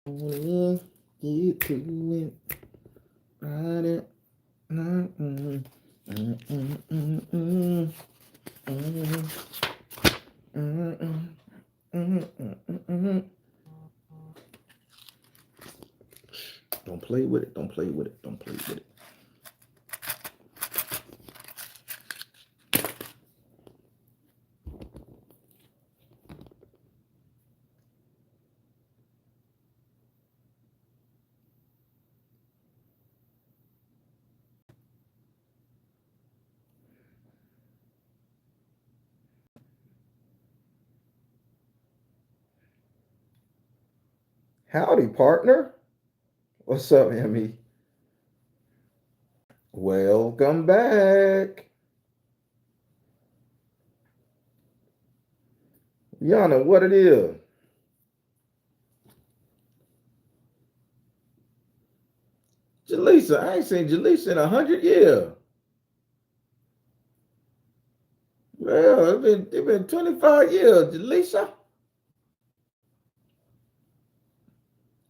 Get to it. Ride it. Mm-mm. Mm-mm. Mm-mm. Mm-mm. Mm-mm. Mm-mm. Don't play with it. Don't play with it. Don't play with it. Howdy, partner. What's up, Emmy? Welcome back. Yana, what it is? Jaleesa, I ain't seen Jaleesa in 100 years. Well, it been 25 years, Jaleesa.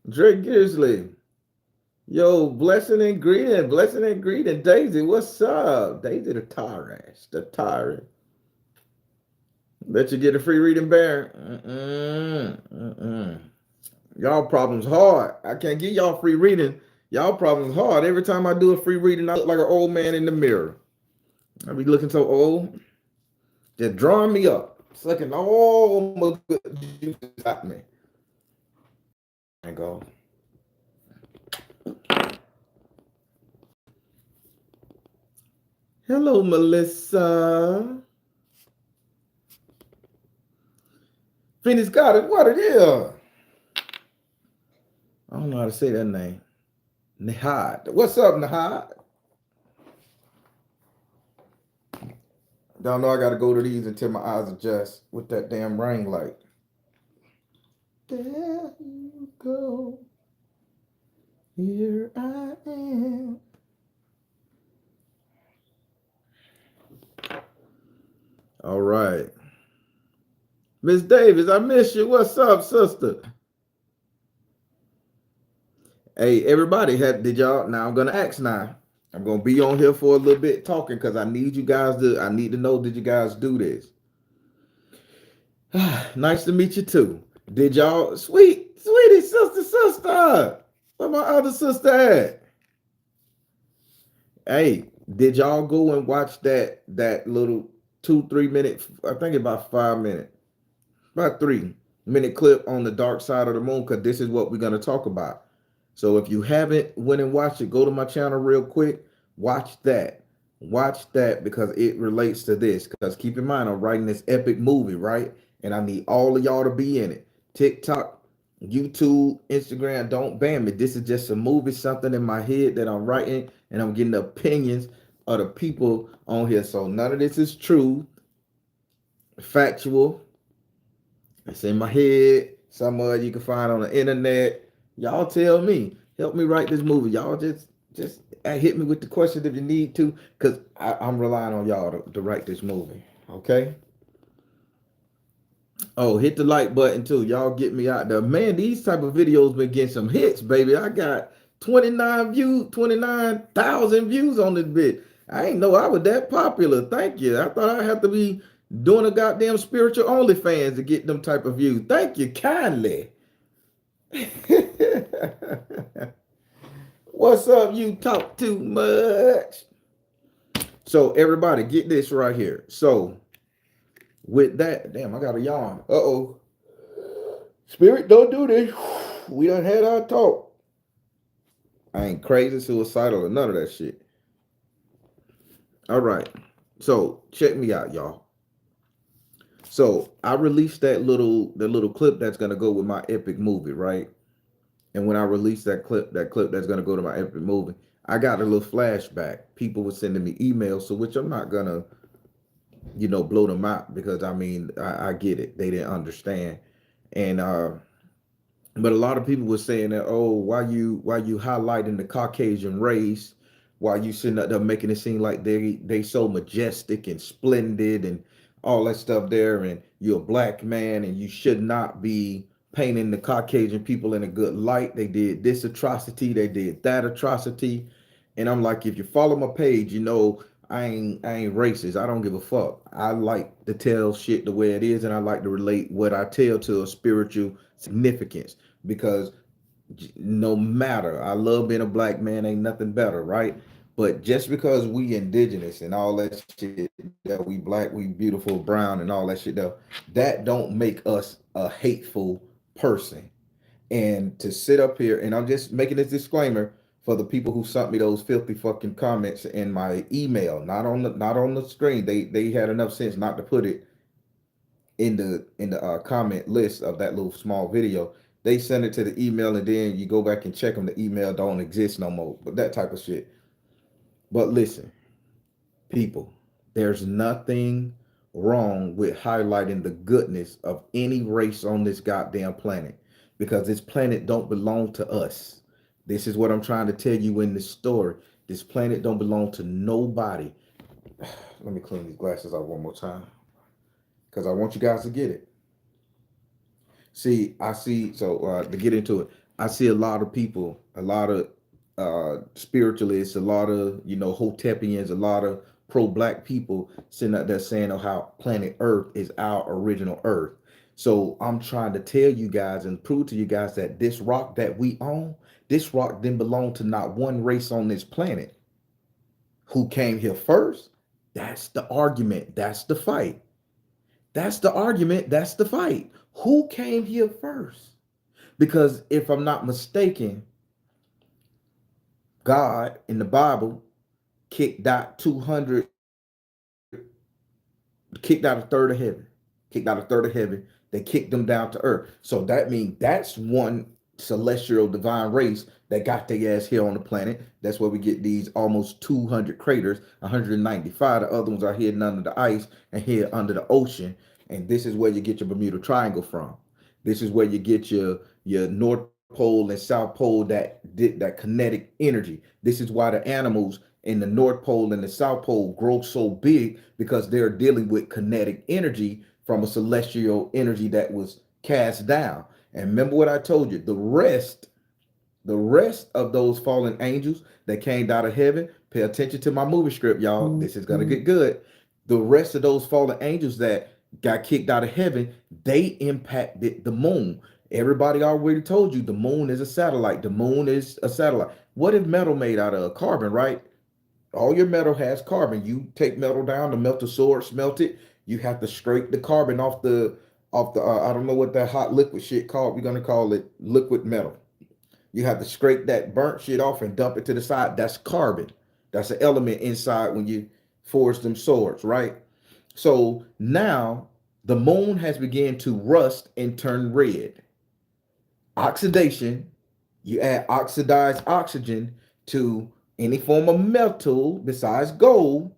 Drake Grizzly. Yo, blessing and greeting. Daisy, what's up? Daisy the tyrant. The tyrant. Let you get a free reading, Baron. Y'all problems hard. I can't give y'all free reading. Y'all problems hard. Every time I do a free reading, I look like an old man in the mirror. I be looking so old. Just drawing me up. Sucking all my good juices out me. And go. Hello, Melissa. Phoenix got it. What it is? I don't know how to say that name. Nihad. What's up, Nihad? Y'all know I gotta go to these until my eyes adjust with that damn ring light. There you go. Here I am. All right. Miss Davis, I miss you. What's up, sister? Hey, everybody, did y'all? Now I'm gonna ask now. I'm gonna be on here for a little bit talking because I need you guys to. I need to know, did you guys do this? Nice to meet you too. Did y'all, sweetie, sister? Where my other sister at? Hey, did y'all go and watch that little 2 3 minute? I think about 5 minutes, about 3 minute clip on the dark side of the moon because this is what we're gonna talk about. So if you haven't went and watched it, go to my channel real quick. Watch that. Watch that because it relates to this. Because keep in mind, I'm writing this epic movie, right? And I need all of y'all to be in it. TikTok, YouTube, Instagram, don't ban me. This is just a movie, something in my head that I'm writing, and I'm getting the opinions of the people on here. So none of this is true, factual. It's in my head. Some of it you can find on the internet. Y'all tell me. Help me write this movie. Y'all just hit me with the questions if you need to, because I'm relying on y'all to write this movie. Okay? Oh, hit the like button too. Y'all get me out there. Man, these type of videos been getting some hits, baby. I got 29,000 views on this bit. I ain't know I was that popular. Thank you. I thought I'd have to be doing a goddamn spiritual OnlyFans to get them type of views. Thank you kindly. What's up? You talk too much. So everybody get this right here. So with that, damn, I got a yawn. Uh-oh. Spirit, don't do this. We done had our talk. I ain't crazy, suicidal, or none of that shit. All right. So check me out, y'all. So I released that little clip that's gonna go with my epic movie, right? And when I released that clip that's gonna go to my epic movie, I got a little flashback. People were sending me emails, so which I'm not gonna, blow them out because I mean I get it. They didn't understand. And but a lot of people were saying that, oh, why you highlighting the Caucasian race, why you sitting up there making it seem like they so majestic and splendid and all that stuff there, and you're a black man and you should not be painting the Caucasian people in a good light. They did this atrocity, they did that atrocity. And I'm like, if you follow my page, you know I ain't racist. I don't give a fuck. I like to tell shit the way it is, and I like to relate what I tell to a spiritual significance. Because no matter, I love being a black man, ain't nothing better, right? But just because we indigenous and all that shit, that we black, we beautiful, brown, and all that shit, though, that don't make us a hateful person. And to sit up here, and I'm just making this disclaimer for the people who sent me those filthy fucking comments in my email, not on the screen. They had enough sense not to put it in the comment list of that little small video. They send it to the email, and then you go back and check them. The email don't exist no more. But that type of shit. But listen, people, there's nothing wrong with highlighting the goodness of any race on this goddamn planet, because this planet don't belong to us. This is what I'm trying to tell you in this story. This planet don't belong to nobody. Let me clean these glasses out one more time, because I want you guys to get it. See, I see. So to get into it, I see a lot of people, a lot of spiritualists, a lot of Hotepians, a lot of pro-black people sitting out there saying, "Oh, how planet Earth is our original Earth." So I'm trying to tell you guys and prove to you guys that this rock that we own, this rock didn't belong to not one race on this planet. Who came here first? That's the argument. That's the fight. That's the argument. That's the fight. Who came here first? Because if I'm not mistaken, God in the Bible kicked out 200, kicked out a third of heaven, kicked out a third of heaven. They kicked them down to earth. So that means that's one celestial divine race that got their ass here on the planet. That's where we get these almost 200 craters, 195. The other ones are hidden under the ice and here under the ocean. And this is where you get your Bermuda Triangle from. This is where you get your North Pole and South Pole, that kinetic energy. This is why the animals in the North Pole and the South Pole grow so big, because they're dealing with kinetic energy from a celestial energy that was cast down. And remember what I told you, the rest of those fallen angels that came out of heaven, pay attention to my movie script, y'all. This is gonna get good. The rest of those fallen angels that got kicked out of heaven, they impacted the moon. Everybody already told you the moon is a satellite. The moon is a satellite. What is metal made out of? Carbon, right? All your metal has carbon. You take metal down to melt a sword, smelt it. You have to scrape the carbon off the I don't know what that hot liquid shit called. We're gonna call it liquid metal. You have to scrape that burnt shit off and dump it to the side. That's carbon. That's an element inside when you forge them swords, right? So now the moon has begun to rust and turn red. Oxidation, you add oxidized oxygen to any form of metal besides gold,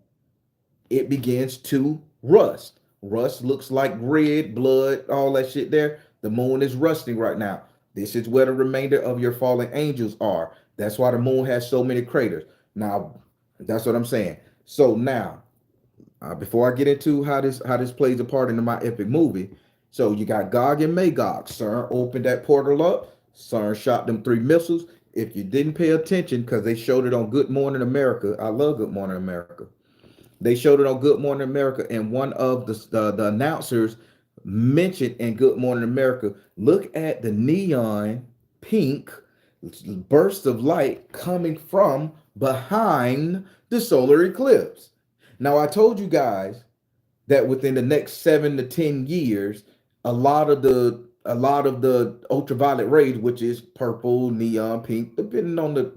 it begins to rust. Rust looks like red, blood, all that shit there. The moon is rusting right now. This is where the remainder of your fallen angels are. That's why the moon has so many craters. Now, that's what I'm saying. So now, before I get into how this plays a part into my epic movie, so you got Gog and Magog. CERN opened that portal up. CERN shot them 3 missiles. If you didn't pay attention, because they showed it on Good Morning America, I love Good Morning America. They showed it on Good Morning America, and one of the announcers mentioned in Good Morning America, look at the neon pink bursts of light coming from behind the solar eclipse. Now, I told you guys that within the next 7 to 10 years, a lot of the ultraviolet rays, which is purple, neon, pink, depending on the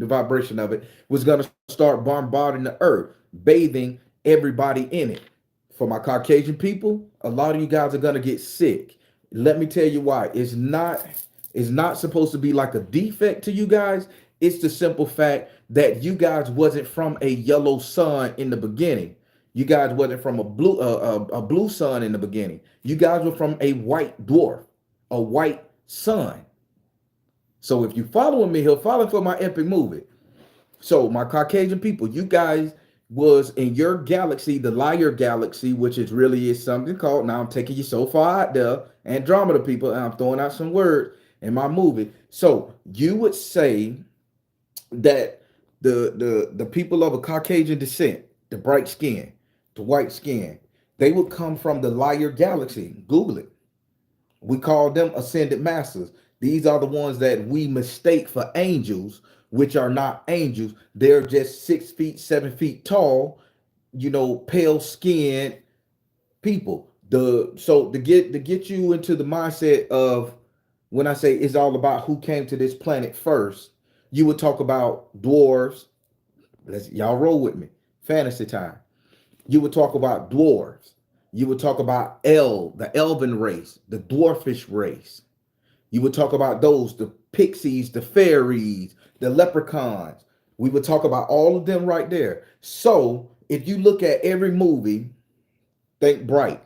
vibration of it, was going to start bombarding the earth, bathing everybody in it. For my Caucasian people, a lot of you guys are going to get sick. Let me tell you why. It's not supposed to be like a defect to you guys. It's the simple fact that you guys wasn't from a yellow sun in the beginning. You guys wasn't from a blue sun in the beginning. You guys were from a white dwarf, a white sun. So if you following me, he'll follow for my epic movie. So my Caucasian people, you guys was in your galaxy, the liar galaxy, which is really is something called, now I'm taking you so far out there, Andromeda people, and I'm throwing out some words in my movie. So you would say that the people of a Caucasian descent, the bright skin, the white skin, they would come from the liar galaxy. Google it. We call them ascended masters. These are the ones that we mistake for angels, which are not angels. They're just 6 feet, 7 feet tall, pale skinned people. So to get you into the mindset of when I say it's all about who came to this planet first, you would talk about dwarves. Y'all roll with me. Fantasy time. You would talk about dwarves. You would talk about the elven race, the dwarfish race. You would talk about those, the pixies, the fairies, the leprechauns. We would talk about all of them right there. So if you look at every movie, think Bright.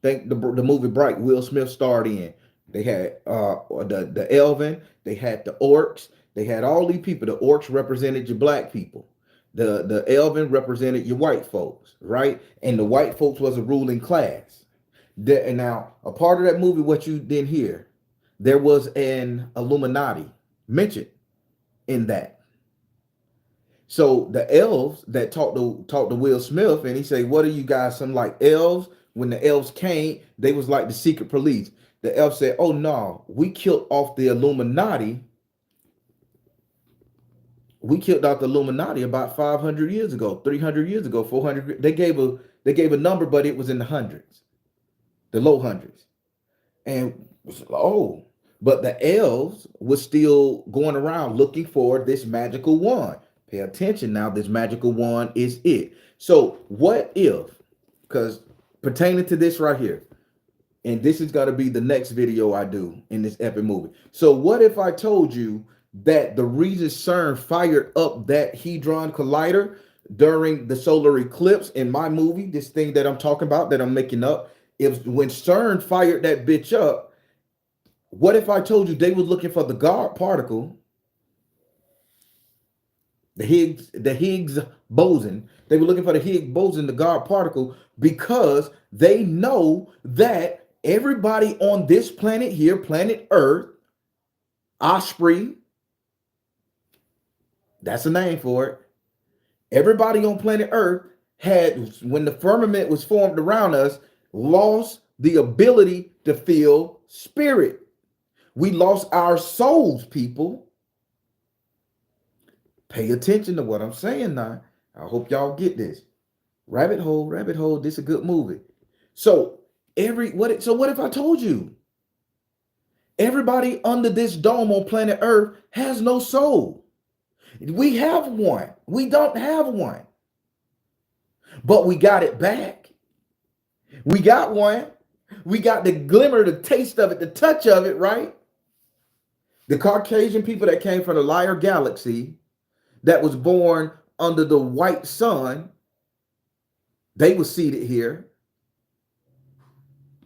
Think the movie Bright, Will Smith starred in. They had the Elven, they had the orcs, they had all these people. The orcs represented your black people. The Elven represented your white folks, right? And the white folks was a ruling class. And now, a part of that movie, what you didn't hear, there was an Illuminati mentioned in that. So the elves that talked to Will Smith, and he said, "What are you guys? Some like elves?" When the elves came, they was like the secret police. The elf said, "Oh no, we killed off the Illuminati. We killed out the Illuminati about 500 years ago, 300 years ago, 400. They gave a number, but it was in the hundreds, the low hundreds." And oh, but the elves was still going around looking for this magical wand. Pay attention now. This magical wand is it. So what if, because pertaining to this right here, and this is going to be the next video I do in this epic movie. So what if I told you that the reason CERN fired up that Hadron Collider during the solar eclipse in my movie, this thing that I'm talking about, that I'm making up, is when CERN fired that bitch up, what if I told you they were looking for the God particle, the Higgs boson. They were looking for the Higgs boson, the God particle, because they know that everybody on this planet here, planet Earth, Osprey, that's a name for it. Everybody on planet Earth had, when the firmament was formed around us, lost the ability to feel spirit. We lost our souls, people. Pay attention to what I'm saying now. I hope y'all get this. Rabbit hole, this is a good movie. So what if I told you everybody under this dome on planet Earth has no soul? We have one. We don't have one. But we got it back. We got one. We got the glimmer, the taste of it, the touch of it, right? The Caucasian people that came from the liar galaxy, that was born under the white sun, they were seated here.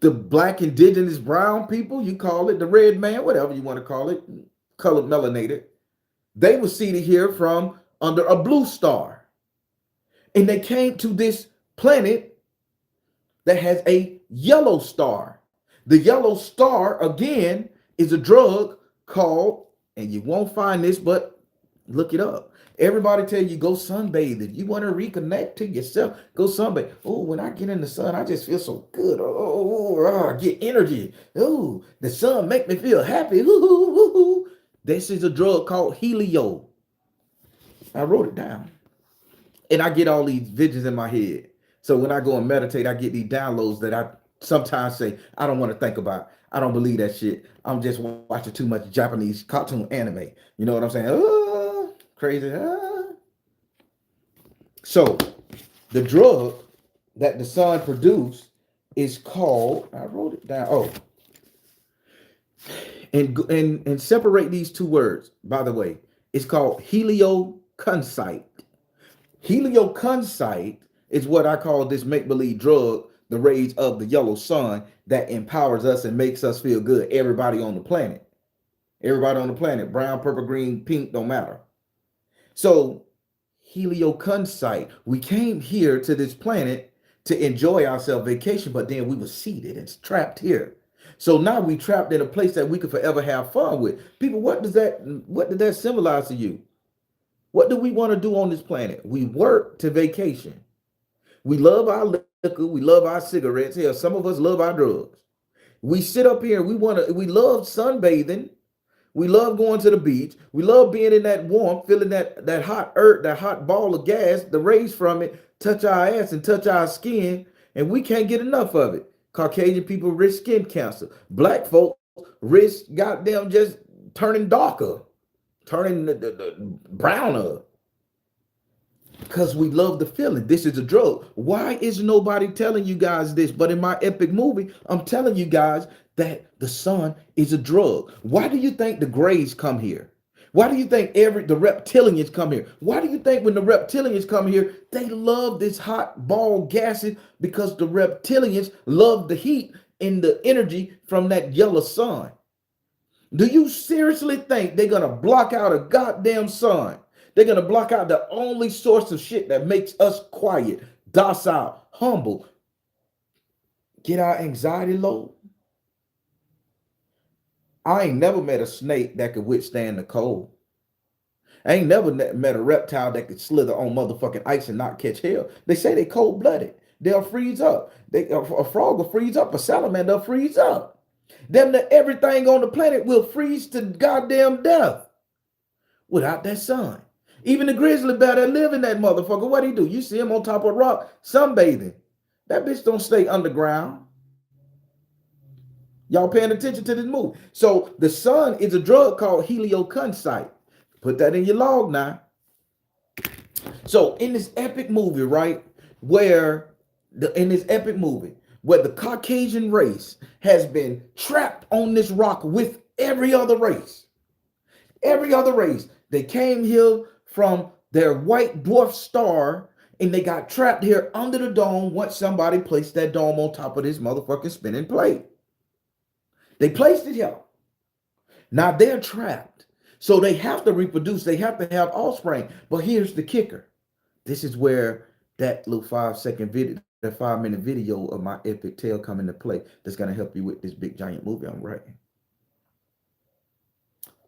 The black, indigenous, brown people, you call it, the red man, whatever you want to call it, colored, melanated, they were seated here from under a blue star. And they came to this planet that has a yellow star. The yellow star, again, is a drug called, and you won't find this, but look it up. Everybody tell you, go sunbathe. If you want to reconnect to yourself, go sunbathe. Oh, when I get in the sun, I just feel so good. I get energy. Oh, the sun make me feel happy. Ooh. This is a drug called helio. I wrote it down. And I get all these visions in my head. So when I go and meditate, I get these downloads that I sometimes say, I don't want to think about. I don't believe that shit. I'm just watching too much Japanese cartoon anime. You know what I'm saying? Oh, crazy. So the drug that the sun produced is called, I wrote it down. Oh, and separate these two words, by the way. It's called helioconcite. Helioconcite is what I call this make-believe drug, the rays of the yellow sun, that empowers us and makes us feel good. Everybody on the planet. Everybody on the planet, brown, purple, green, pink, don't matter. So Helioconsite. We came here to this planet to enjoy ourselves vacation, but then we were seated and trapped here. So now we trapped in a place that we could forever have fun with. People, what did that symbolize to you? What do we want to do on this planet? We work to vacation. We love our liquor, we love our cigarettes. Hell, some of us love our drugs. We sit up here, we love sunbathing. We love going to the beach. We love being in that warmth, feeling that hot earth, that hot ball of gas, the rays from it touch our ass and touch our skin, and we can't get enough of it. Caucasian people risk skin cancer. Black folks risk goddamn just turning darker, turning the browner, because we love the feeling. This is a drug. Why is nobody telling you guys this? But in my epic movie, I'm telling you guys that the sun is a drug. Why do you think the Greys come here? Why do you think the reptilians come here? Why do you think when the reptilians come here, they love this hot ball gases? Because the reptilians love the heat and the energy from that yellow sun. Do you seriously think they're gonna block out a goddamn sun? They're gonna block out the only source of shit that makes us quiet, docile, humble, get our anxiety low? I ain't never met a snake that could withstand the cold. I ain't never met a reptile that could slither on motherfucking ice and not catch hell. They say they cold-blooded. They'll freeze up. A frog will freeze up. A salamander will freeze up. Everything on the planet will freeze to goddamn death without that sun. Even the grizzly bear that live in that motherfucker, what he do? You see him on top of a rock sunbathing. That bitch don't stay underground. Y'all paying attention to this movie? So the sun is a drug called helioconsite. Put that in your log now. So in this epic movie, right, where the Caucasian race has been trapped on this rock with every other race. Every other race. They came here from their white dwarf star and they got trapped here under the dome once somebody placed that dome on top of this motherfucking spinning plate. They placed it here. Now they're trapped. So they have to reproduce. They have to have offspring. But here's the kicker. This is where that little 5-second video, that 5-minute video of my epic tale come into play. That's going to help you with this big giant movie I'm writing.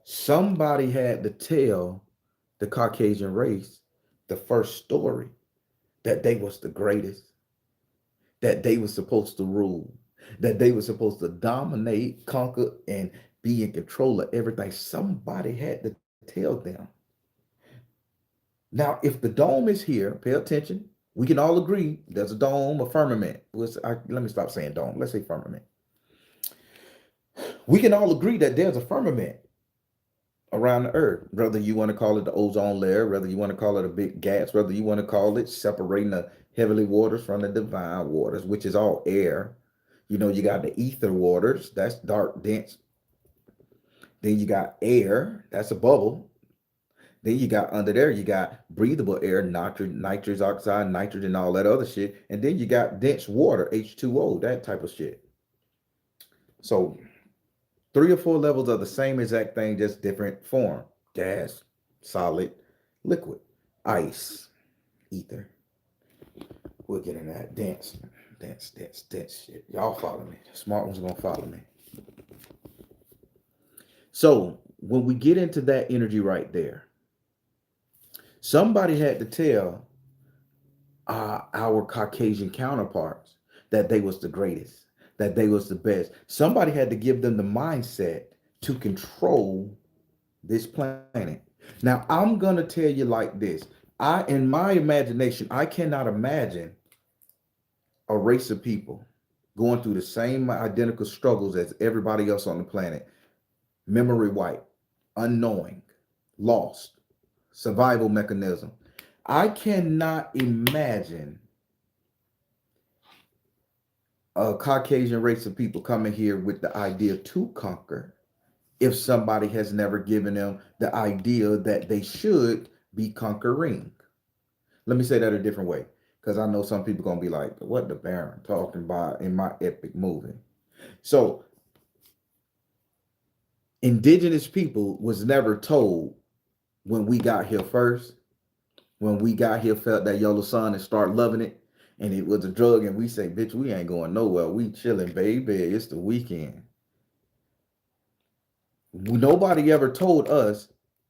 Somebody had to tell the Caucasian race the first story that they was the greatest, that they were supposed to rule, that they were supposed to dominate, conquer, and be in control of everything. Somebody had to tell them. Now, if the dome is here, pay attention. We can all agree there's a dome, a firmament. Let me stop saying dome. Let's say firmament. We can all agree that there's a firmament around the earth, whether you want to call it the ozone layer, whether you want to call it a big gas, whether you want to call it separating the heavenly waters from the divine waters, which is all air. You know, you got the ether waters, that's dark, dense. Then you got air, that's a bubble. Then you got under there, you got breathable air, nitrous oxide, nitrogen, all that other shit. And then you got dense water, H2O, that type of shit. So 3 or 4 levels of the same exact thing, just different form. Gas, solid, liquid, ice, ether. We'll get into that dense shit. Y'all follow me. Smart ones gonna follow me. So when we get into that energy right there, somebody had to tell our Caucasian counterparts that they was the greatest, that they was the best. Somebody had to give them the mindset to control this planet. Now, I'm going to tell you like this. In my imagination, I cannot imagine a race of people going through the same identical struggles as everybody else on the planet. Memory white, unknowing, lost, survival mechanism. I cannot imagine a Caucasian race of people coming here with the idea to conquer if somebody has never given them the idea that they should be conquering. Let me say that a different way, because I know some people going to be like, what the Baron talking about in my epic movie? So indigenous people was never told when we got here first when we got here, felt that yellow sun and start loving it, and it was a drug, and we say, bitch, we ain't going nowhere. We chilling, baby. It's the weekend. Nobody ever told us,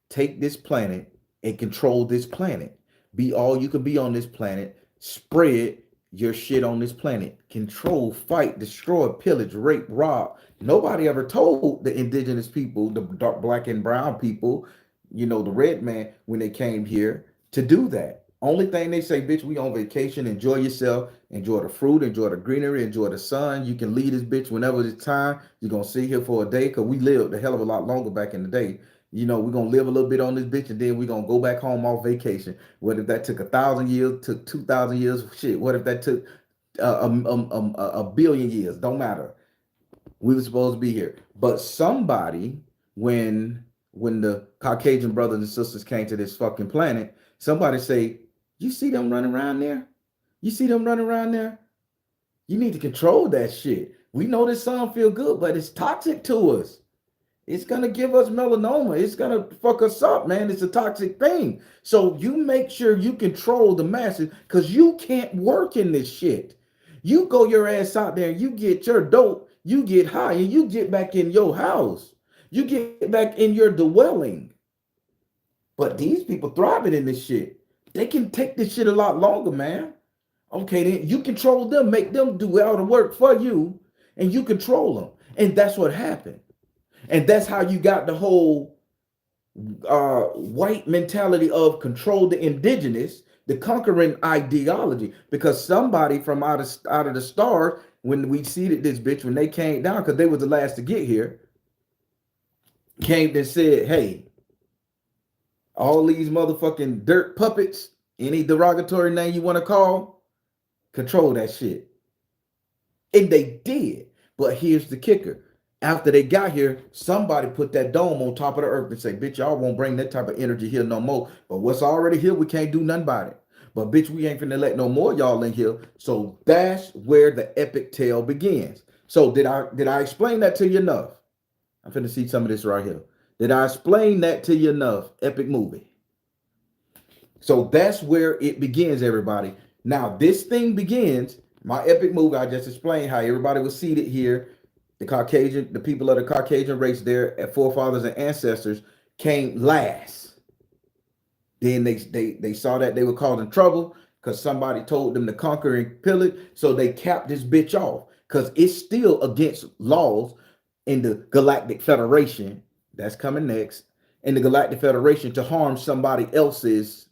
take this planet and control this planet. Be all you can be on this planet. Spread your shit on this planet. Control, fight, destroy, pillage, rape, rob. Nobody ever told the indigenous people, the dark, black, and brown people, the red man, when they came here to do that. Only thing they say, bitch, we on vacation, enjoy yourself, enjoy the fruit, enjoy the greenery, enjoy the sun. You can leave this bitch whenever it's time. You're gonna sit here for a day, because we lived a hell of a lot longer back in the day. We're gonna live a little bit on this bitch, and then we're gonna go back home off vacation. What if that took 1,000 years, took 2,000 years? Shit, what if that took a billion years? Don't matter. We were supposed to be here. But somebody, when the Caucasian brothers and sisters came to this fucking planet, somebody say, you see them running around there? You see them running around there? You need to control that shit. We know this sun feel good, but it's toxic to us. It's gonna give us melanoma. It's gonna fuck us up, man. It's a toxic thing. So you make sure you control the masses, because you can't work in this shit. You go your ass out there, you get your dope, you get high, and you get back in your house. You get back in your dwelling. But these people thriving in this shit. They can take this shit a lot longer, man. Okay, then you control them, make them do all the work for you, and you control them. And that's what happened. And that's how you got the whole white mentality of control the indigenous, the conquering ideology. Because somebody from out of the stars, when we seeded this bitch, when they came down, because they was the last to get here, came and said, hey, all these motherfucking dirt puppets, any derogatory name you want to call, control that shit. And they did. But here's the kicker. After they got here, somebody put that dome on top of the earth and say, bitch, y'all won't bring that type of energy here no more. But what's already here, we can't do nothing about it. But bitch, we ain't finna let no more y'all in here. So that's where the epic tale begins. So did I explain that to you enough? I'm finna see some of this right here. Did I explain that to you enough? Epic movie. So that's where it begins, everybody. Now, this thing begins, my epic movie, I just explained how everybody was seated here. The people of the Caucasian race, their forefathers and ancestors came last. Then they saw that they were causing trouble because somebody told them to conquer and pillage. So they capped this bitch off, because it's still against laws in the Galactic Federation. That's coming next. In the Galactic Federation, to harm somebody else's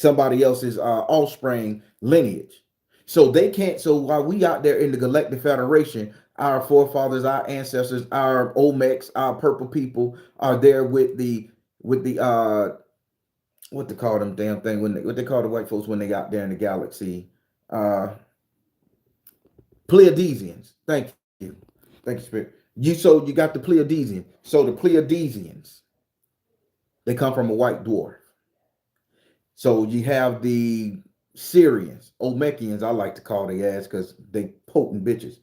offspring lineage. So they can't. So while we out there in the Galactic Federation, our forefathers, our ancestors, our Olmecs, our purple people are there with the what they call them damn thing, what they call the white folks when they got there in the galaxy, Pleiadians. Thank you, Spirit. So you got the Pleiadians. So the Pleiadians, they come from a white dwarf. So you have the Syrians, Olmecians, I like to call their ass, because they potent bitches.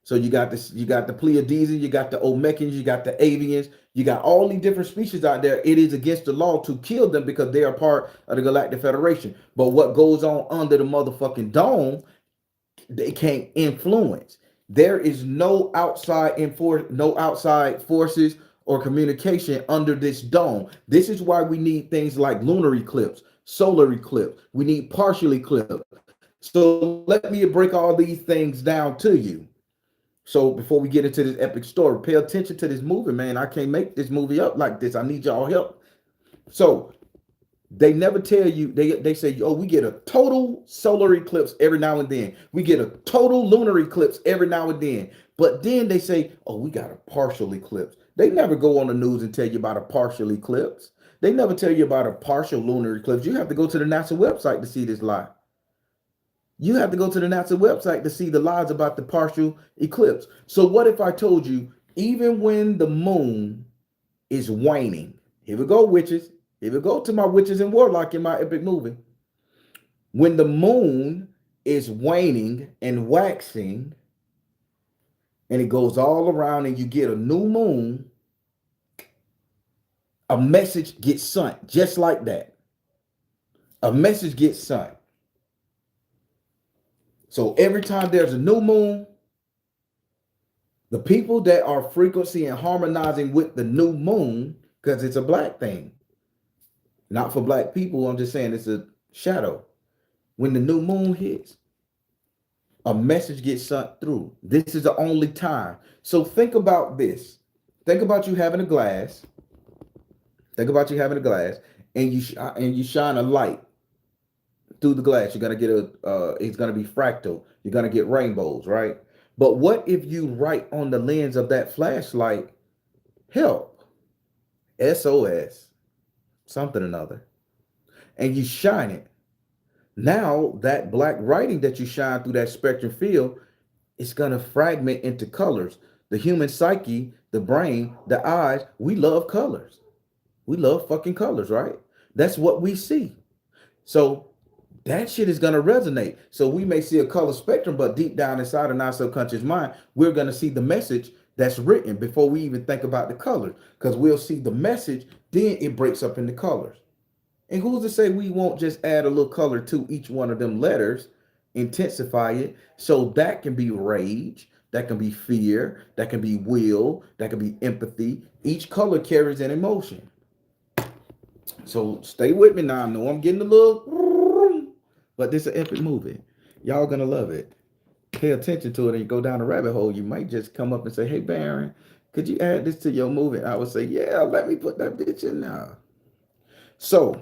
So you got the Pleiadians, you got the Olmecians, you got the Avians, you got all these different species out there. It is against the law to kill them because they are part of the Galactic Federation. But what goes on under the motherfucking dome, they can't influence. There is no outside forces or communication under this dome. This is why we need things like lunar eclipse, solar eclipse. We need partial eclipse. So let me break all these things down to you. So before we get into this epic story, pay attention to this movie, man. I can't make this movie up like this. I need y'all help. So they never tell you, they say, oh, we get a total solar eclipse every now and then. We get a total lunar eclipse every now and then. But then they say, oh, we got a partial eclipse. They never go on the news and tell you about a partial eclipse. They never tell you about a partial lunar eclipse. You have to go to the NASA website to see this lie. You have to go to the NASA website to see the lies about the partial eclipse. So what if I told you, even when the moon is waning, here we go, witches. Here we go to my witches and warlock in my epic movie. When the moon is waning and waxing, and it goes all around and you get a new moon, a message gets sent just like that. a message gets sent. So every time there's a new moon, the people that are frequency and harmonizing with the new moon, because it's a black thing, not for black people, I'm just saying it's a shadow. When the new moon hits, a message gets sent through. This is the only time. So think about this. Think about you having a glass. Think about you having a glass, and you shine a light through the glass. You're gonna get it's gonna be fractal. You're gonna get rainbows, right? But what if you write on the lens of that flashlight, help, SOS, something or another, and you shine it? Now that black writing that you shine through that spectrum field, it's gonna fragment into colors. The human psyche, the brain, the eyes, we love colors. We love fucking colors, right? That's what we see. So that shit is gonna resonate. So we may see a color spectrum, but deep down inside of our subconscious mind, we're gonna see the message that's written before we even think about the colors. Because we'll see the message, then it breaks up into colors. And who's to say we won't just add a little color to each one of them letters, intensify it, so that can be rage, that can be fear, that can be will, that can be empathy. Each color carries an emotion. So stay with me now. I know I'm getting a little, but this is an epic movie. Y'all gonna love it. Pay attention to it and you go down a rabbit hole. You might just come up and say, hey, Baron, could you add this to your movie? And I would say, yeah, let me put that bitch in now. So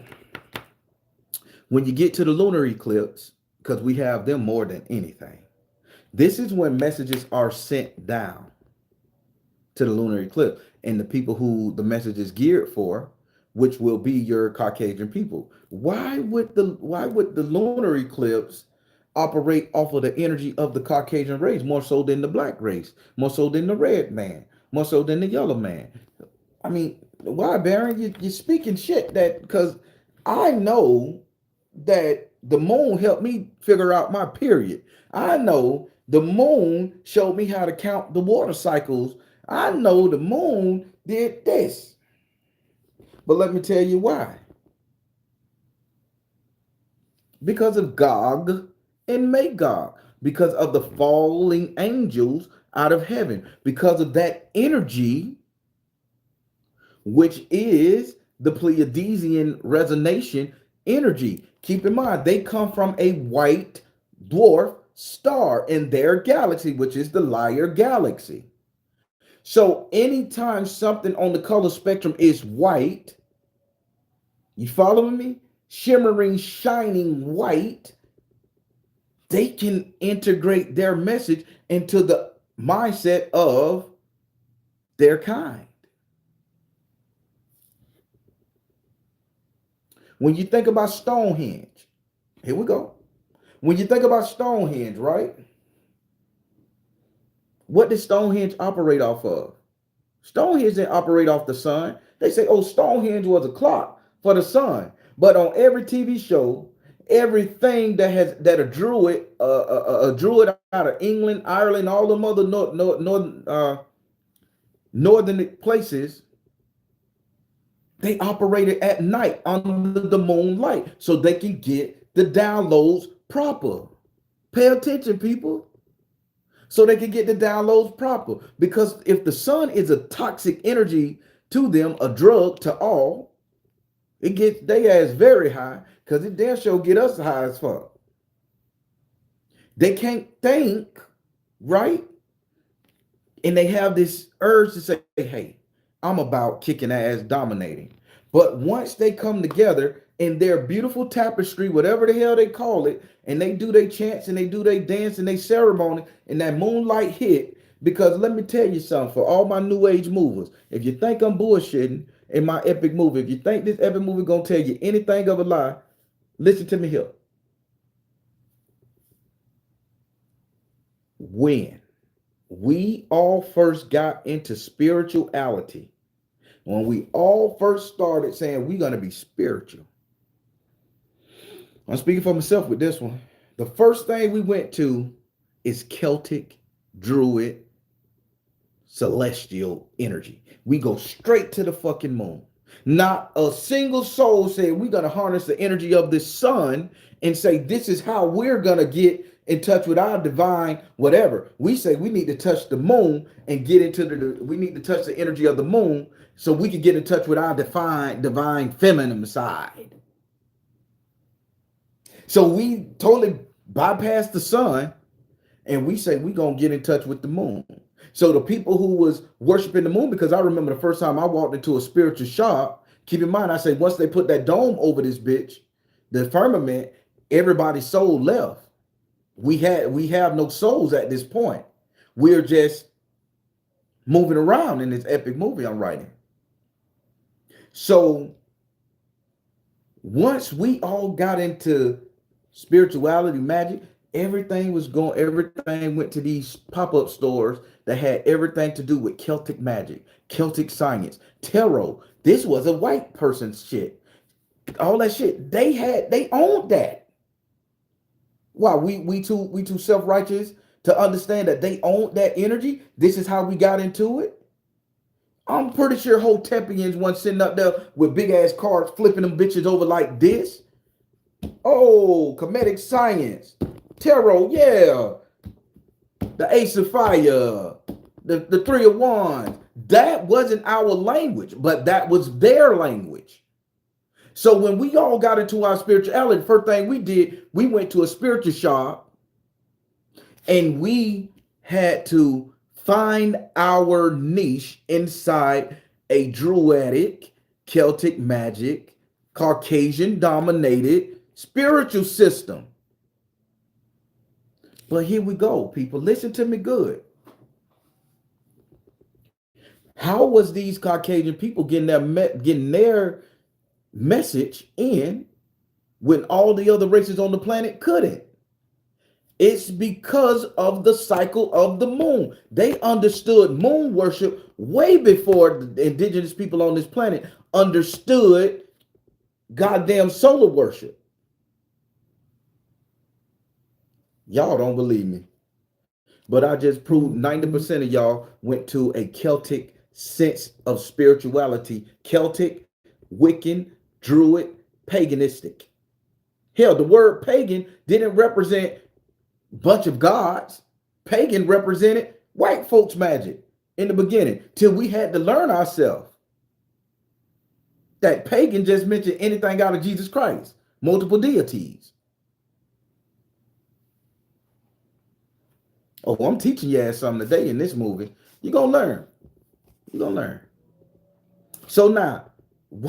when you get to the lunar eclipse, because we have them more than anything, this is when messages are sent down to the lunar eclipse. And the people who the message is geared for, which will be your Caucasian people. Why would the lunar eclipse operate off of the energy of the Caucasian race more so than the black race, more so than the red man, more so than the yellow man? I mean, why, Baron? You're speaking shit that because I know that the moon helped me figure out my period. I know the moon showed me how to count the water cycles. I know the moon did this. But let me tell you why. Because of Gog and Magog. Because of the falling angels out of heaven. Because of that energy, which is the Pleiadian resonation energy. Keep in mind, they come from a white dwarf star in their galaxy, which is the Lyre galaxy. So anytime something on the color spectrum is white, you following me? Shimmering, shining white, they can integrate their message into the mindset of their kind. When you think about Stonehenge, here we go. When you think about Stonehenge, right? What did Stonehenge operate off of? Stonehenge didn't operate off the sun. They say, oh, Stonehenge was a clock for the sun. But on every TV show, everything that a druid out of England, Ireland, all them other northern places, they operated at night under the moonlight so they can get the downloads proper. Pay attention, people. So they can get the downloads proper. Because if the sun is a toxic energy to them, a drug to all, it gets they ass very high because it damn sure get us high as fuck. They can't think, right? And they have this urge to say, hey, I'm about kicking ass, dominating. But once they come together in their beautiful tapestry, whatever the hell they call it, and they do their chants and they do their dance and their ceremony, and that moonlight hit, because let me tell you something, for all my new age movers, if you think I'm bullshitting in my epic movie, if you think this epic movie gonna tell you anything of a lie, listen to me here. When we all first got into spirituality, when we all first started saying we're going to be spiritual, I'm speaking for myself with this one. The first thing we went to is Celtic, Druid, celestial energy. We go straight to the fucking moon. Not a single soul said we're going to harness the energy of this sun and say this is how we're going to get in touch with our divine whatever. We say we need to touch the moon and get into we need to touch the energy of the moon so we can get in touch with our divine feminine side. So we totally bypass the sun and we say we're going to get in touch with the moon. So the people who was worshiping the moon, because I remember the first time I walked into a spiritual shop, keep in mind, I say once they put that dome over this bitch, the firmament, everybody's soul left. We have no souls at this point. We're just moving around in this epic movie I'm writing. So once we all got into spirituality, magic, everything went to these pop-up stores that had everything to do with Celtic magic, Celtic science, tarot. This was a white person's shit. All that shit. They owned that. Wow, we too self-righteous to understand that they owned that energy. This is how we got into it. I'm pretty sure Hotepians one sitting up there with big ass cards flipping them bitches over like this. Oh, comedic science, tarot, yeah. The Ace of Fire, the Three of Wands. That wasn't our language, but that was their language. So when we all got into our spirituality, the first thing we did, we went to a spiritual shop and we had to find our niche inside a druidic, Celtic magic, Caucasian dominated spiritual system. But here we go, people. Listen to me good. How was these Caucasian people getting their message in when all the other races on the planet couldn't? It's because of the cycle of the moon. They understood moon worship way before the indigenous people on this planet understood goddamn solar worship. Y'all don't believe me. But I just proved 90% of y'all went to a Celtic sense of spirituality. Celtic, Wiccan, Druid, paganistic. Hell, the word pagan didn't represent bunch of gods. Pagan represented white folks' magic in the beginning till we had to learn ourselves that pagan just mentioned anything out of Jesus Christ, multiple deities. Oh, I'm teaching you ass something today in this movie. You're going to learn. You're going to learn. So now,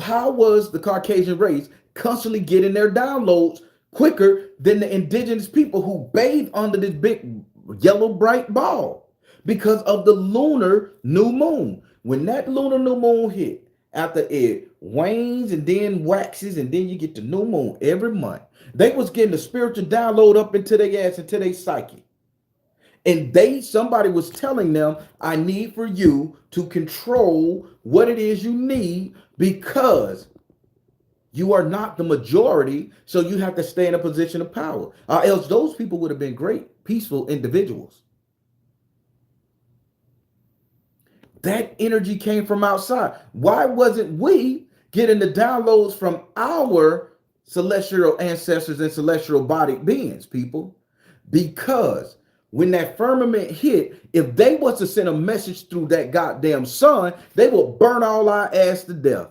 how was the Caucasian race constantly getting their downloads quicker than the indigenous people who bathe under this big yellow bright ball? Because of the lunar new moon. When that lunar new moon hit, after it wanes and then waxes and then you get the new moon every month, they was getting the spiritual download up into their ass, into their psyche. And somebody was telling them, I need for you to control what it is you need because you are not the majority. So you have to stay in a position of power. Or else those people would have been great, peaceful individuals. That energy came from outside. Why wasn't we getting the downloads from our celestial ancestors and celestial bodied beings, people? Because when that firmament hit, if they was to send a message through that goddamn sun, they would burn all our ass to death.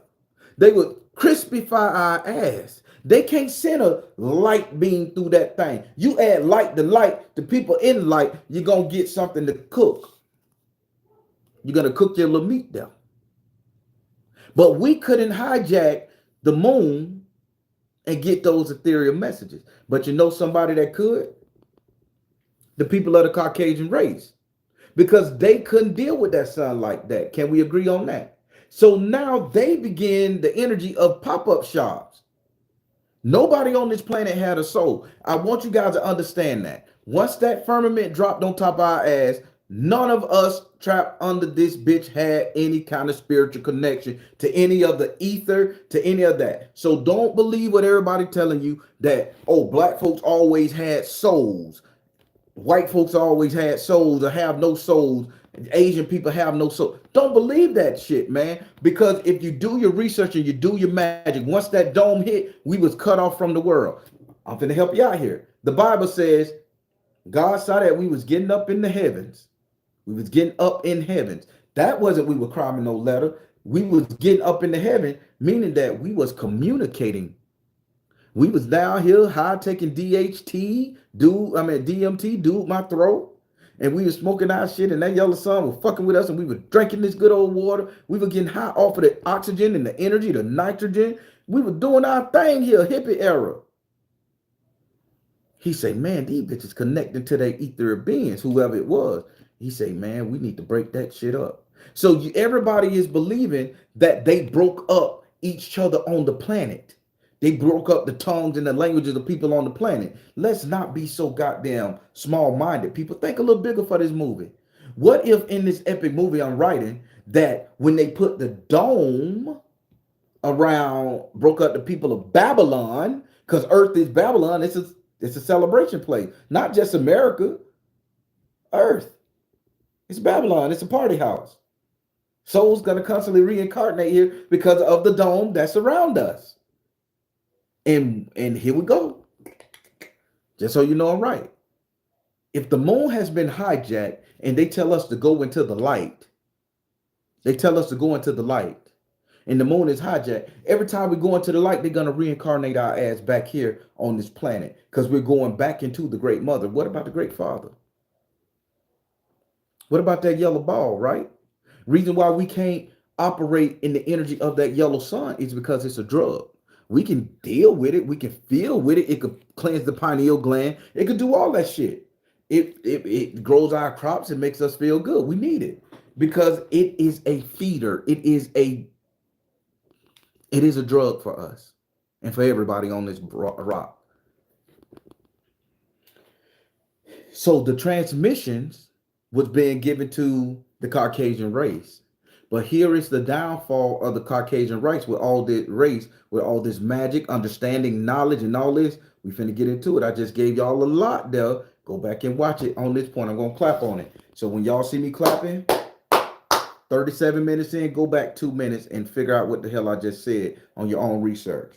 They would crispify our ass. They can't send a light beam through that thing. You add light to light, the people in light, you're going to get something to cook. You're going to cook your little meat there. But we couldn't hijack the moon and get those ethereal messages. But you know somebody that could? The people of the Caucasian race, because they couldn't deal with that sun like that. Can we agree on that? So now they begin the energy of pop-up shops. Nobody on this planet had a soul. I want you guys to understand that. Once that firmament dropped on top of our ass, none of us trapped under this bitch had any kind of spiritual connection to any of the ether, to any of that. So don't believe what everybody telling you that, oh, black folks always had souls. White folks always had souls or have no souls. Asian people have no soul. Don't believe that shit, man. Because if you do your research and you do your magic, once that dome hit, we was cut off from the world. I'm finna help you out here. The Bible says God saw that we was getting up in the heavens. We was getting up in heavens. That wasn't we were crying no letter. We was getting up in the heaven, meaning that we was communicating. We was down here high taking DMT, dude, my throat. And we was smoking our shit, and that yellow sun was fucking with us, and we were drinking this good old water. We were getting high off of the oxygen and the energy, the nitrogen. We were doing our thing here, hippie era. He say, man, these bitches connecting to their ether beings, whoever it was. He say, man, we need to break that shit up. So everybody is believing that they broke up each other on the planet. They broke up the tongues and the languages of people on the planet. Let's not be so goddamn small-minded. People, think a little bigger for this movie. What if in this epic movie I'm writing that when they put the dome around, broke up the people of Babylon, because Earth is Babylon, it's a celebration place. Not just America, Earth. It's Babylon. It's a party house. Soul's going to constantly reincarnate here because of the dome that's around us. And here we go. Just so you know I'm right. If the moon has been hijacked and they tell us to go into the light, and the moon is hijacked, every time we go into the light, they're going to reincarnate our ass back here on this planet because we're going back into the great mother. What about the great father? What about that yellow ball, right? Reason why we can't operate in the energy of that yellow sun is because it's a drug. We can deal with it. We can feel with it. It could cleanse the pineal gland. It could do all that shit. It grows our crops. It makes us feel good. We need it because it is a feeder. It is a drug for us and for everybody on this rock. So the transmissions was being given to the Caucasian race. But here is the downfall of the Caucasian race with all this magic, understanding, knowledge, and all this. We finna get into it. I just gave y'all a lot there. Go back and watch it on this point. I'm gonna clap on it. So when y'all see me clapping, 37 minutes in, go back 2 minutes and figure out what the hell I just said on your own research.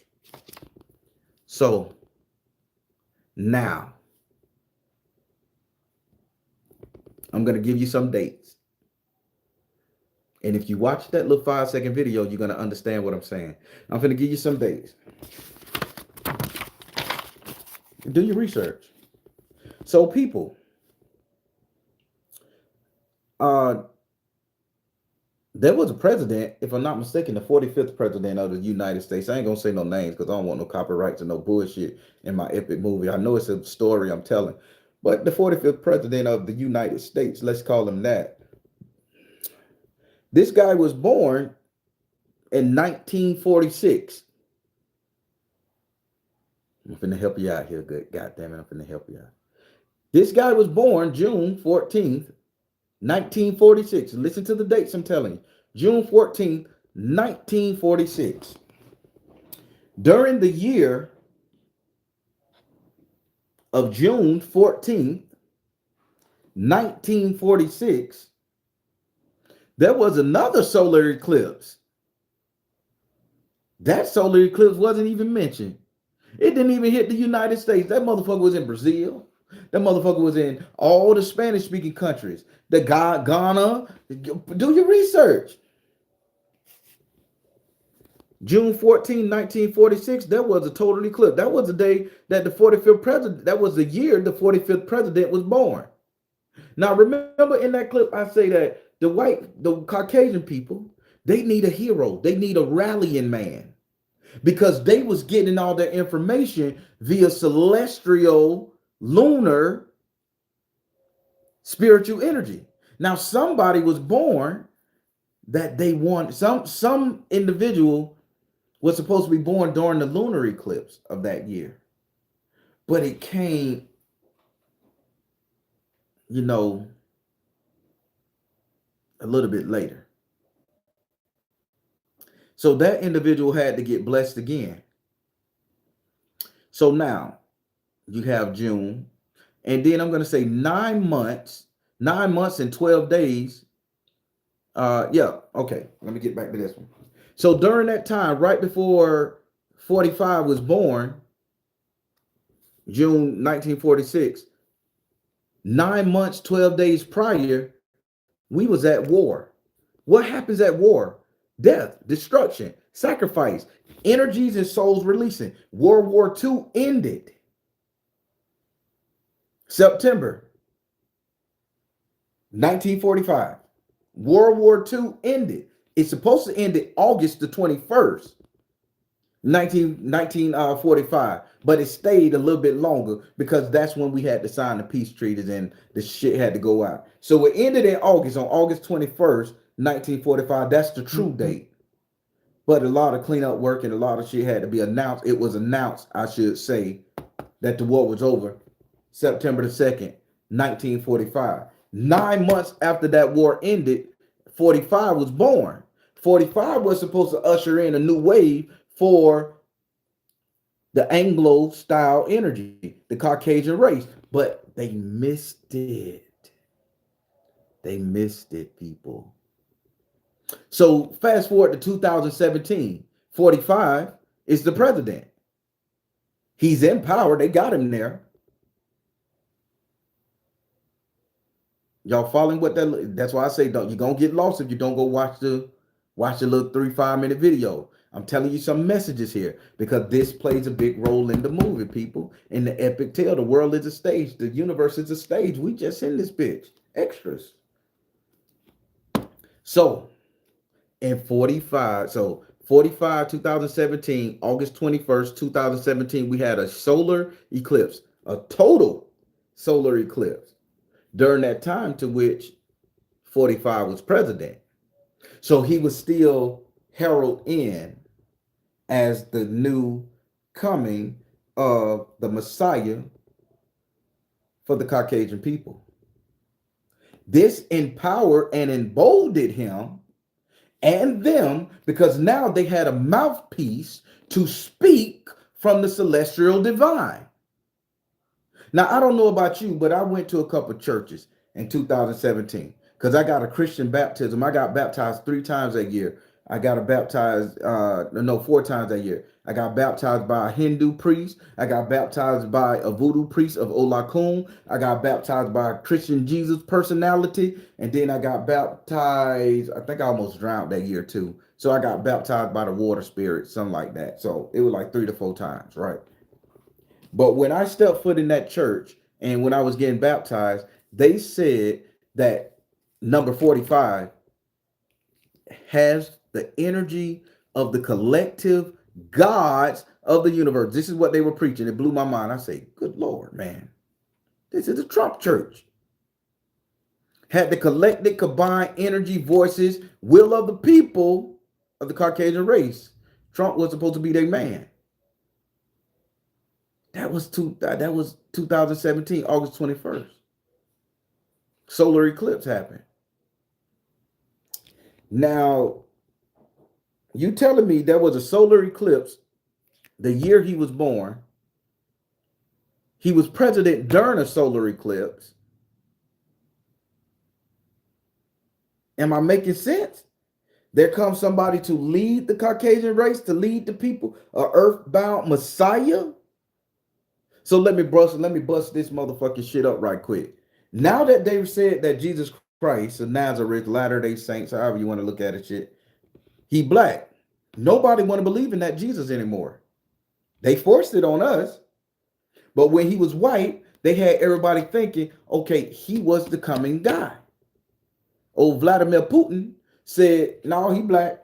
So now I'm gonna give you some dates. And if you watch that little 5-second video, you're going to understand what I'm saying. I'm going to give you some dates. Do your research. So people, there was a president, if I'm not mistaken, the 45th president of the United States. I ain't going to say no names because I don't want no copyrights and no bullshit in my epic movie. I know it's a story I'm telling. But the 45th president of the United States, let's call him that. This guy was born in 1946. I'm finna help you out here, good. God damn it, I'm finna help you out. This guy was born June 14th, 1946. Listen to the dates I'm telling you. June 14th, 1946. During the year of June 14th, 1946, there was another solar eclipse. That solar eclipse wasn't even mentioned. It didn't even hit the United States. That motherfucker was in Brazil. That motherfucker was in all the Spanish-speaking countries. The Ghana. Do your research. June 14, 1946, there was a total eclipse. That was the day that the 45th president, that was the year the 45th president was born. Now, remember in that clip, I say that the Caucasian people, they need a hero. They need a rallying man because they was getting all their information via celestial, lunar, spiritual energy. Now, somebody was born that they want, some individual was supposed to be born during the lunar eclipse of that year, but it came, a little bit later. So that individual had to get blessed again. So now you have June, and then I'm going to say 9 months and 12 days Yeah, okay. Let me get back to this one. So during that time, right before 45 was born, June 1946, 9 months, 12 days prior, we was at war. What happens at war? Death, destruction, sacrifice, energies and souls releasing. World War II ended September 1945. World War II ended. It's supposed to end at August the 21st, 1945, but it stayed a little bit longer because that's when we had to sign the peace treaties and the shit had to go out. So it ended in August, on August 21st, 1945. That's the true date. But a lot of cleanup work and a lot of shit had to be announced. It was announced, I should say, that the war was over September the 2nd, 1945. 9 months after that war ended, 45 was born. 45 was supposed to usher in a new wave for the Anglo style energy, the Caucasian race, but they missed it. They missed it, people. So fast forward to 2017, 45 is the president. He's in power. They got him there. Y'all following what that's why I say don't, you're gonna get lost if you don't go watch the little 3-5 minute video. I'm telling you some messages here because this plays a big role in the movie, people. In the epic tale, the world is a stage, the universe is a stage. We just in this bitch. Extras. So in 45, 2017, August 21st, 2017, we had a solar eclipse, a total solar eclipse during that time to which 45 was president. So he was still heralded in as the new coming of the Messiah for the Caucasian people. This empowered and emboldened him and them because now they had a mouthpiece to speak from the celestial divine. Now, I don't know about you, but I went to a couple of churches in 2017 because I got a Christian baptism. I got baptized 3 times that year. I got baptized, 4 times that year. I got baptized by a Hindu priest. I got baptized by a voodoo priest of Olakun. I got baptized by a Christian Jesus personality. And then I got baptized, I think I almost drowned that year too. So I got baptized by the water spirit, something like that. So it was like 3 to 4 times, right? But when I stepped foot in that church and when I was getting baptized, they said that number 45 has the energy of the collective gods of the universe. This is what they were preaching. It blew my mind. I say, good Lord, man. This is the Trump church. Had the collective combined energy, voices, will of the people of the Caucasian race. Trump was supposed to be their man. That was 2017, August 21st. Solar eclipse happened. Now, you telling me there was a solar eclipse the year he was born. He was president during a solar eclipse. Am I making sense? There comes somebody to lead the Caucasian race, to lead the people, an earthbound Messiah. So let me bust this motherfucking shit up right quick. Now that they've said that Jesus Christ of Nazareth, Latter-day Saints, however you want to look at it, shit, he black. Nobody want to believe in that Jesus anymore. They forced it on us. But when he was white, they had everybody thinking, okay, he was the coming guy. Old Vladimir Putin said, no, he black.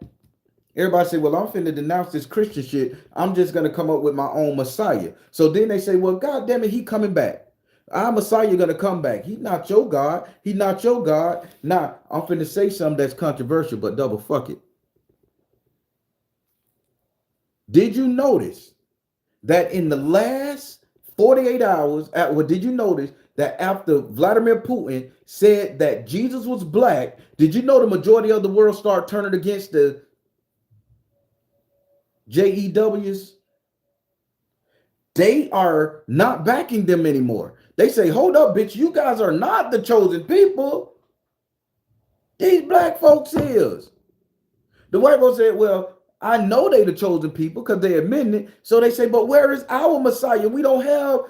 Everybody said, well, I'm finna denounce this Christian shit. I'm just going to come up with my own Messiah. So then they say, well, God damn it, he coming back. Our Messiah going to come back. He's not your God. He's not your God. Now, I'm finna say something that's controversial, but double fuck it. Did you notice that in the last 48 hours, did you notice that after Vladimir Putin said that Jesus was black, did you know the majority of the world started turning against the JEWs? They are not backing them anymore. They say, hold up, bitch, you guys are not the chosen people. These black folks is. The white folks said, well, I know they the chosen people because they admit it. So they say, but where is our Messiah? We don't have,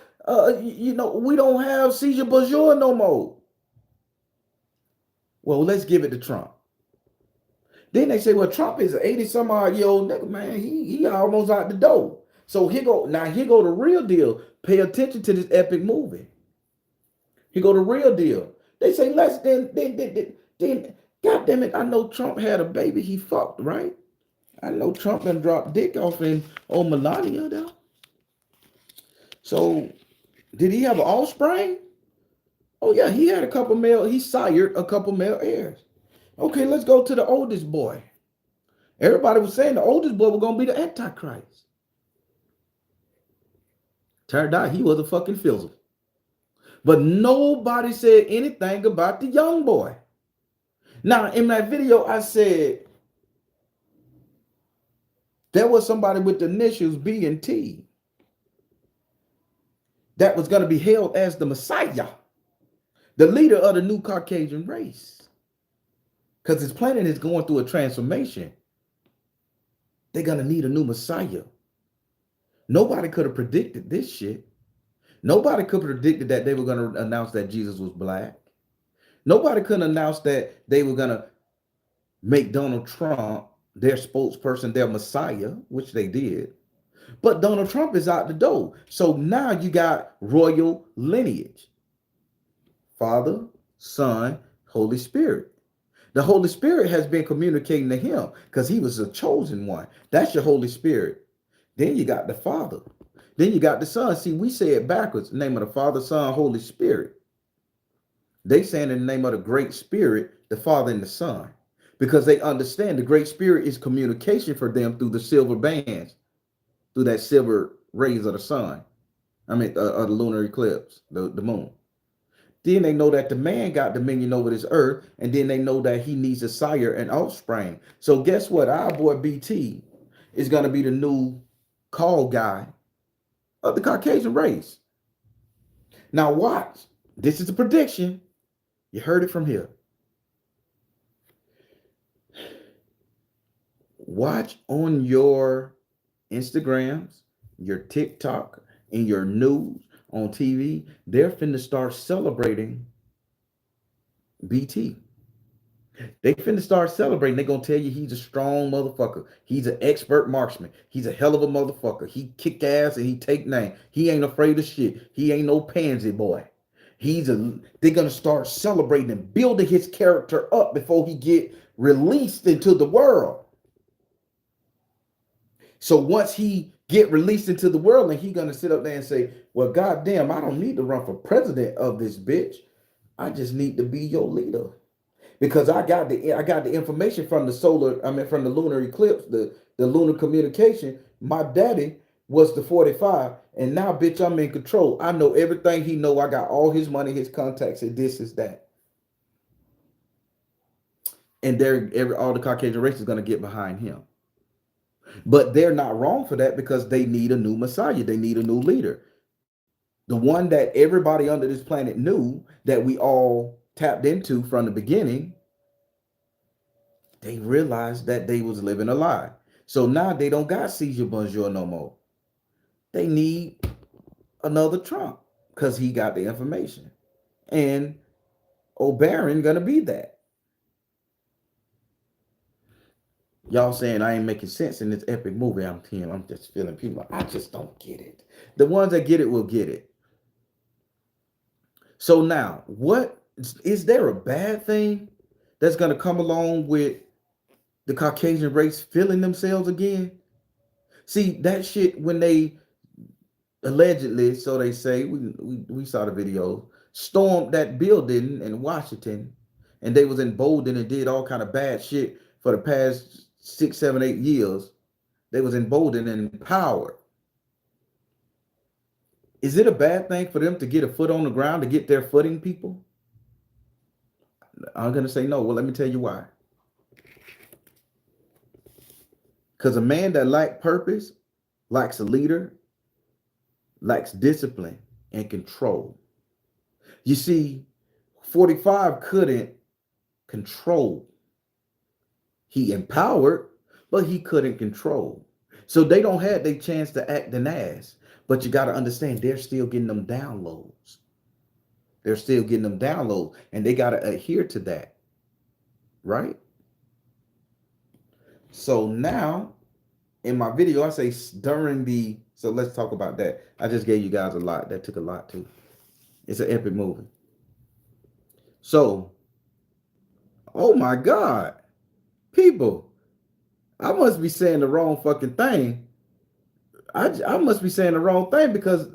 we don't have Caesar Bonjour no more. Well, let's give it to Trump. Then they say, well, Trump is an 80-some-odd-year-old nigga, man. He almost out the door. So here go the real deal. Pay attention to this epic movie. Here go the real deal. They say, then, God damn it, I know Trump had a baby he fucked, right? I know Trump done dropped dick off in old Melania though. So did he have an offspring? Oh yeah, he sired a couple male heirs. Okay, let's go to the oldest boy. Everybody was saying the oldest boy was gonna be the Antichrist. Turned out he was a fucking fizzle. But nobody said anything about the young boy. Now, in that video, I said there was somebody with the initials B and T that was going to be hailed as the Messiah, the leader of the new Caucasian race. Because his planet is going through a transformation. They're going to need a new Messiah. Nobody could have predicted this shit. Nobody could have predicted that they were going to announce that Jesus was black. Nobody could have announced that they were going to make Donald Trump their spokesperson, their Messiah, which they did. But Donald Trump is out the door. So now you got royal lineage. Father, Son, Holy Spirit. The Holy Spirit has been communicating to him because he was a chosen one. That's your Holy Spirit. Then you got the Father. Then you got the Son. See, we say it backwards. In the name of the Father, Son, Holy Spirit. They saying in the name of the Great Spirit, the Father and the Son. Because they understand the Great Spirit is communication for them through the silver bands, through that silver rays of the sun. Of the lunar eclipse, the moon. Then they know that the man got dominion over this earth, and then they know that he needs a sire and offspring. So guess what? Our boy BT is going to be the new call guy of the Caucasian race. Now watch. This is a prediction. You heard it from here. Watch on your Instagrams, your TikTok, and your news on TV. They're finna start celebrating BT. They finna start celebrating. They're gonna tell you he's a strong motherfucker. He's an expert marksman. He's a hell of a motherfucker. He kick ass and he take name. He ain't afraid of shit. He ain't no pansy boy. They're gonna start celebrating and building his character up before he get released into the world. So once he get released into the world, and he gonna sit up there and say, well, goddamn, I don't need to run for president of this bitch. I just need to be your leader. Because I got the information from from the lunar eclipse, the lunar communication. My daddy was the 45, and now bitch, I'm in control. I know everything he know. I got all his money, his contacts, and this is that. And all the Caucasian race is gonna get behind him. But they're not wrong for that because they need a new Messiah. They need a new leader. The one that everybody under this planet knew that we all tapped into from the beginning, they realized that they was living a lie. So now they don't got Caesar Bonjour no more. They need another Trump because he got the information. And O'Barron gonna be that. Y'all saying I ain't making sense in this epic movie. I'm just feeling people. I just don't get it. The ones that get it will get it. So now, what is there a bad thing that's going to come along with the Caucasian race feeling themselves again? See, that shit when they allegedly, so they say, we saw the video, stormed that building in Washington, and they was emboldened and did all kind of bad shit for the past 6, 7, 8 years. They was emboldened and empowered. Is it a bad thing for them to get a foot on the ground, to get their footing, people? I'm going to say no. Well, let me tell you why. Because a man that lacks purpose, lacks a leader, lacks discipline and control. You see, 45 couldn't control. He empowered, but he couldn't control. So they don't have their chance to act an ass. But you got to understand, they're still getting them downloads. They're still getting them downloads, and they got to adhere to that, right? So now, in my video, I say during the, so let's talk about that. I just gave you guys a lot. That took a lot too. It's an epic movie. So, oh my God, people, I must be saying the wrong fucking thing. I must be saying the wrong thing because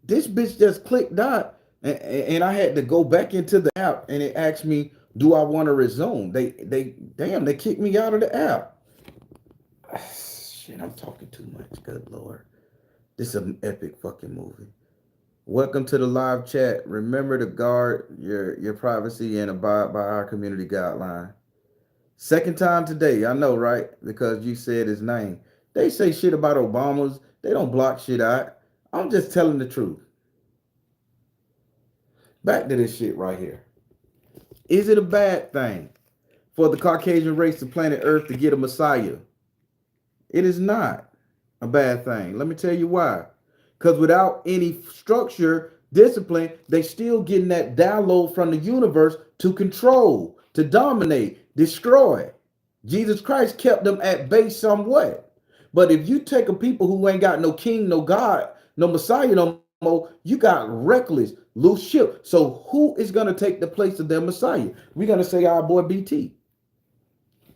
this bitch just clicked out and I had to go back into the app and it asked me, do I want to resume? They kicked me out of the app. Shit, I'm talking too much. Good Lord. This is an epic fucking movie. Welcome to the live chat. Remember to guard your privacy and abide by our community guideline. Second time today, I know, right? Because you said his name. They say shit about Obama's. They don't block shit out. I'm just telling the truth. Back to this shit right here. Is it a bad thing for the Caucasian race to planet Earth to get a Messiah? It is not a bad thing. Let me tell you why. Because without any structure, discipline, they still getting that download from the universe to control, to dominate, destroy. Jesus Christ kept them at bay somewhat. But if you take a people who ain't got no king, no God, no Messiah, no more, you got reckless, loose ship. So who is going to take the place of their Messiah? We're going to say our boy BT.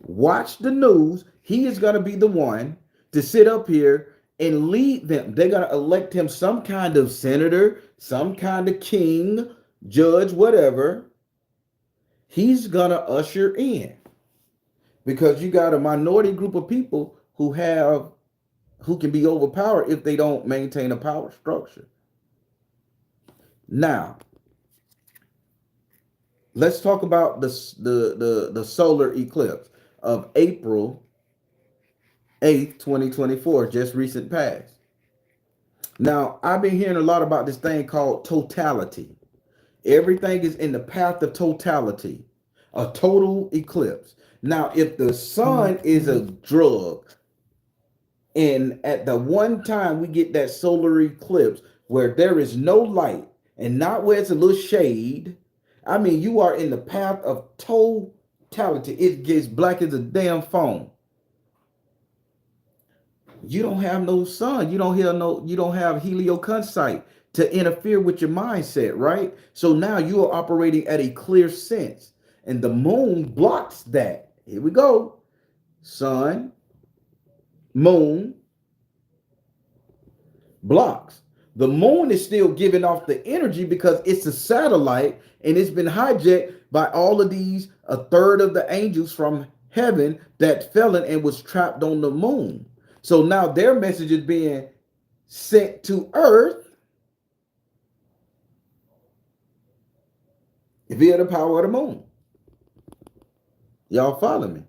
Watch the news. He is going to be the one to sit up here and lead them. They're going to elect him some kind of senator, some kind of king, judge, whatever. He's going to usher in. Because you got a minority group of people who can be overpowered if they don't maintain a power structure. Now, let's talk about the solar eclipse of April 8th, 2024, just recent past. Now, I've been hearing a lot about this thing called totality. Everything is in the path of totality, a total eclipse. Now, if the sun is a drug, and at the one time we get that solar eclipse where there is no light and not where it's a little shade, I mean, you are in the path of totality. It gets black as a damn phone. You don't have no sun. You don't have helioconsite to interfere with your mindset, right? So now you are operating at a clear sense. And the moon blocks that. Here we go. Sun, moon, blocks. The moon is still giving off the energy because it's a satellite and it's been hijacked by all of these, a third of the angels from heaven that fell in and was trapped on the moon. So now their message is being sent to Earth via the power of the moon. Y'all follow me?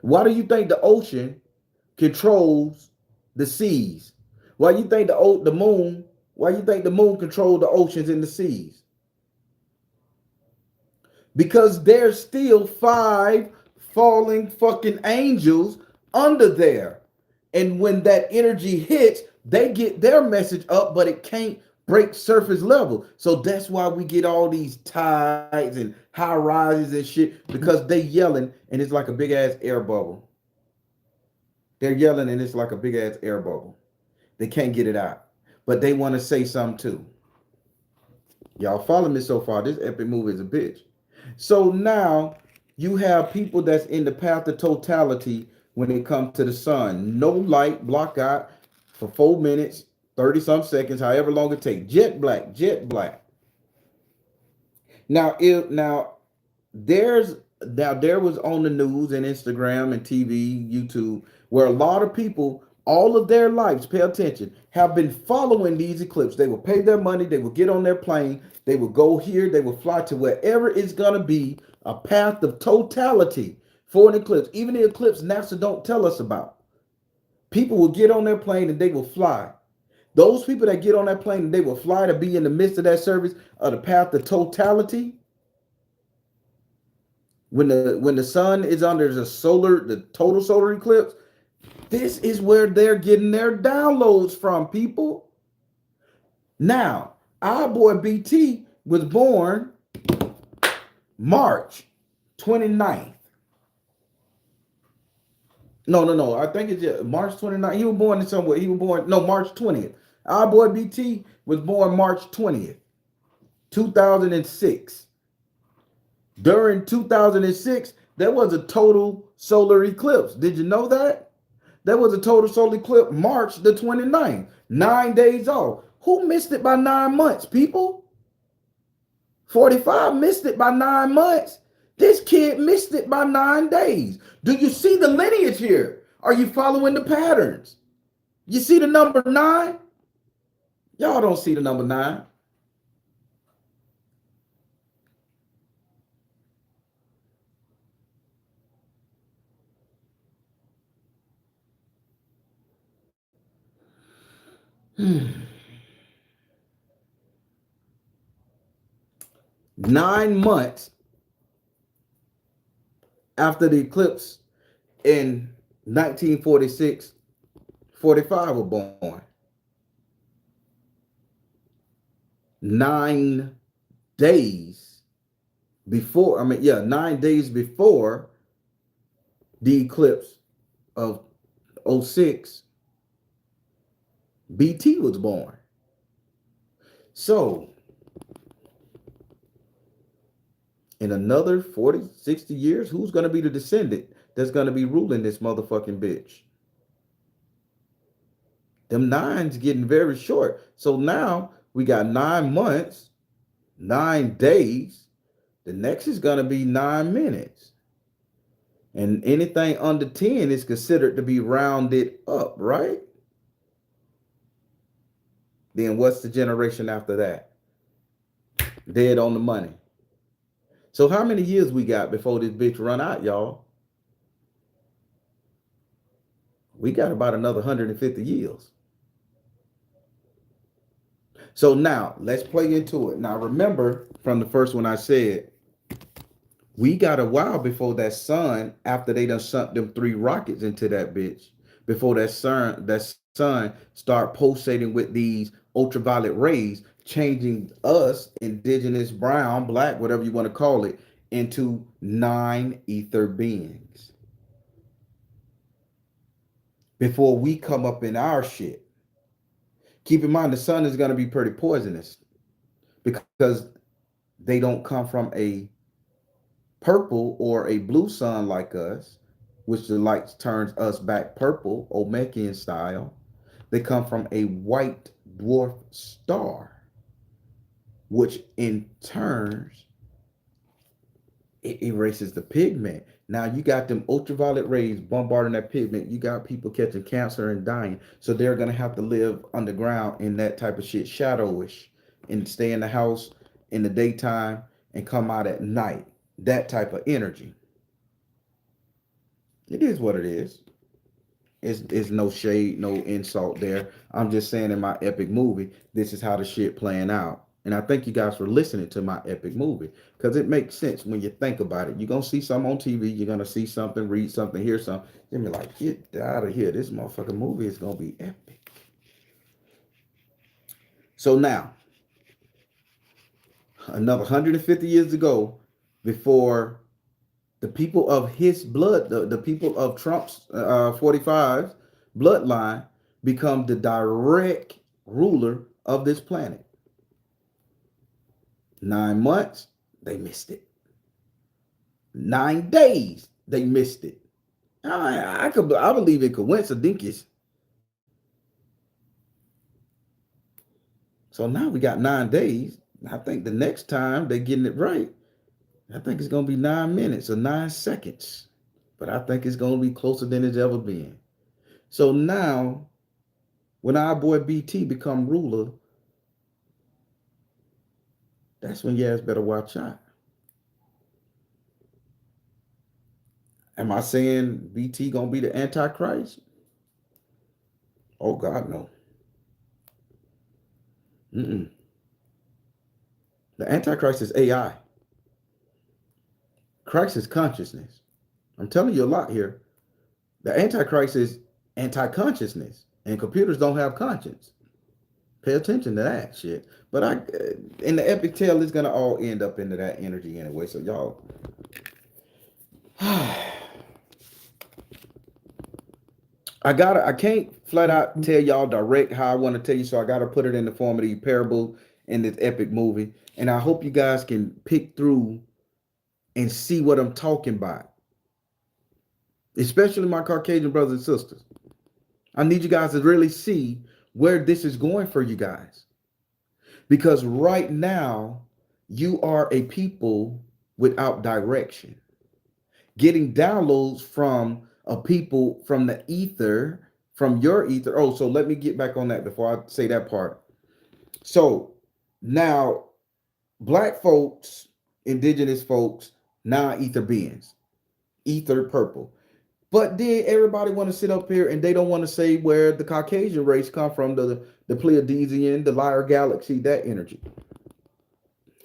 Why do you think the ocean controls the seas? Why do you think the moon? Why do you think the moon controls the oceans and the seas? Because there's still 5 falling fucking angels under there. And when that energy hits, they get their message up, but it can't break surface level. So that's why we get all these tides and high rises and shit, because they yelling and it's like a big ass air bubble. They're yelling and it's like a big ass air bubble. They can't get it out, but they want to say something too. Y'all follow me so far? This epic movie is a bitch. So now you have people that's in the path of totality when it comes to the sun. No light, block out for 4 minutes, 30 some seconds, however long it takes. Jet black, jet black. Now there was on the news and Instagram and TV, YouTube, where a lot of people, all of their lives, pay attention, have been following these eclipses. They will pay their money, they will get on their plane, they will go here, they will fly to wherever it's going to be, a path of totality for an eclipse. Even the eclipse NASA don't tell us about. People will get on their plane and they will fly. Those people that get on that plane and they will fly to be in the midst of that service of the path of totality, when the sun is under the total solar eclipse, this is where they're getting their downloads from, people. Now, our boy BT was born March 29th. No. I think it's March 29th. He was born in somewhere. He was born, no, March 20th. Our boy BT was born March 20th, 2006. During 2006, there was a total solar eclipse. Did you know that? There was a total solar eclipse March the 29th, 9 days off. Who missed it by 9 months, people? 45 missed it by 9 months. This kid missed it by 9 days. Do you see the lineage here? Are you following the patterns? You see the number 9? Y'all don't see the number 9. Hmm. 9 months after the eclipse in 1946, 45 were born. 9 days before, 9 days before the eclipse of '06, BT was born. So, in another 40, 60 years, who's going to be the descendant that's going to be ruling this motherfucking bitch? Them nines getting very short. So now we got 9 months, 9 days. The next is going to be 9 minutes. And anything under 10 is considered to be rounded up, right? Then what's the generation after that? Dead on the money. So how many years we got before this bitch run out, y'all? We got about another 150 years. So now let's play into it. Now remember from the first one I said, we got a while before that sun, after they done sunk them 3 rockets into that bitch, before that sun start pulsating with these ultraviolet rays, changing us, indigenous, brown, black, whatever you want to call it, into 9 ether beings. Before we come up in our shit. Keep in mind, the sun is going to be pretty poisonous because they don't come from a purple or a blue sun like us, which the light turns us back purple, Olmecan style. They come from a white dwarf star, which in turns, it erases the pigment. Now you got them ultraviolet rays bombarding that pigment. You got people catching cancer and dying. So they're going to have to live underground in that type of shit, shadowish, and stay in the house in the daytime and come out at night. That type of energy. It is what it is. It's no shade, no insult there. I'm just saying in my epic movie, this is how the shit playing out. And I thank you guys for listening to my epic movie because it makes sense when you think about it. You're going to see something on TV. You're going to see something, read something, hear something. Then you're like, get out of here. This motherfucking movie is going to be epic. So now, another 150 years ago, before the people of his blood, the people of Trump's 45 bloodline become the direct ruler of this planet. 9 months, they missed it. 9 days, they missed it. I believe in coincidence. So now we got 9 days. I think the next time they're getting it right, I think it's going to be 9 minutes or 9 seconds. But I think it's going to be closer than it's ever been. So now, when our boy BT become ruler, that's when you guys better watch out. Am I saying BT going to be the Antichrist? Oh, God, no. The Antichrist is AI. Christ is consciousness. I'm telling you a lot here. The Antichrist is anti-consciousness, and computers don't have conscience. Pay attention to that shit. But in the epic tale, it's gonna all end up into that energy anyway. So y'all, I can't flat out tell y'all direct how I want to tell you. So I gotta put it in the form of the parable in this epic movie, and I hope you guys can pick through and see what I'm talking about, especially my Caucasian brothers and sisters. I need you guys to really see where this is going for you guys. Because right now, you are a people without direction, getting downloads from a people from the ether, from your ether. Oh, so let me get back on that before I say that part. So now, black folks, indigenous folks, non-ether beings, ether purple. But then everybody want to sit up here and they don't want to say where the Caucasian race come from, the Pleiadian, the Lyre galaxy, that energy.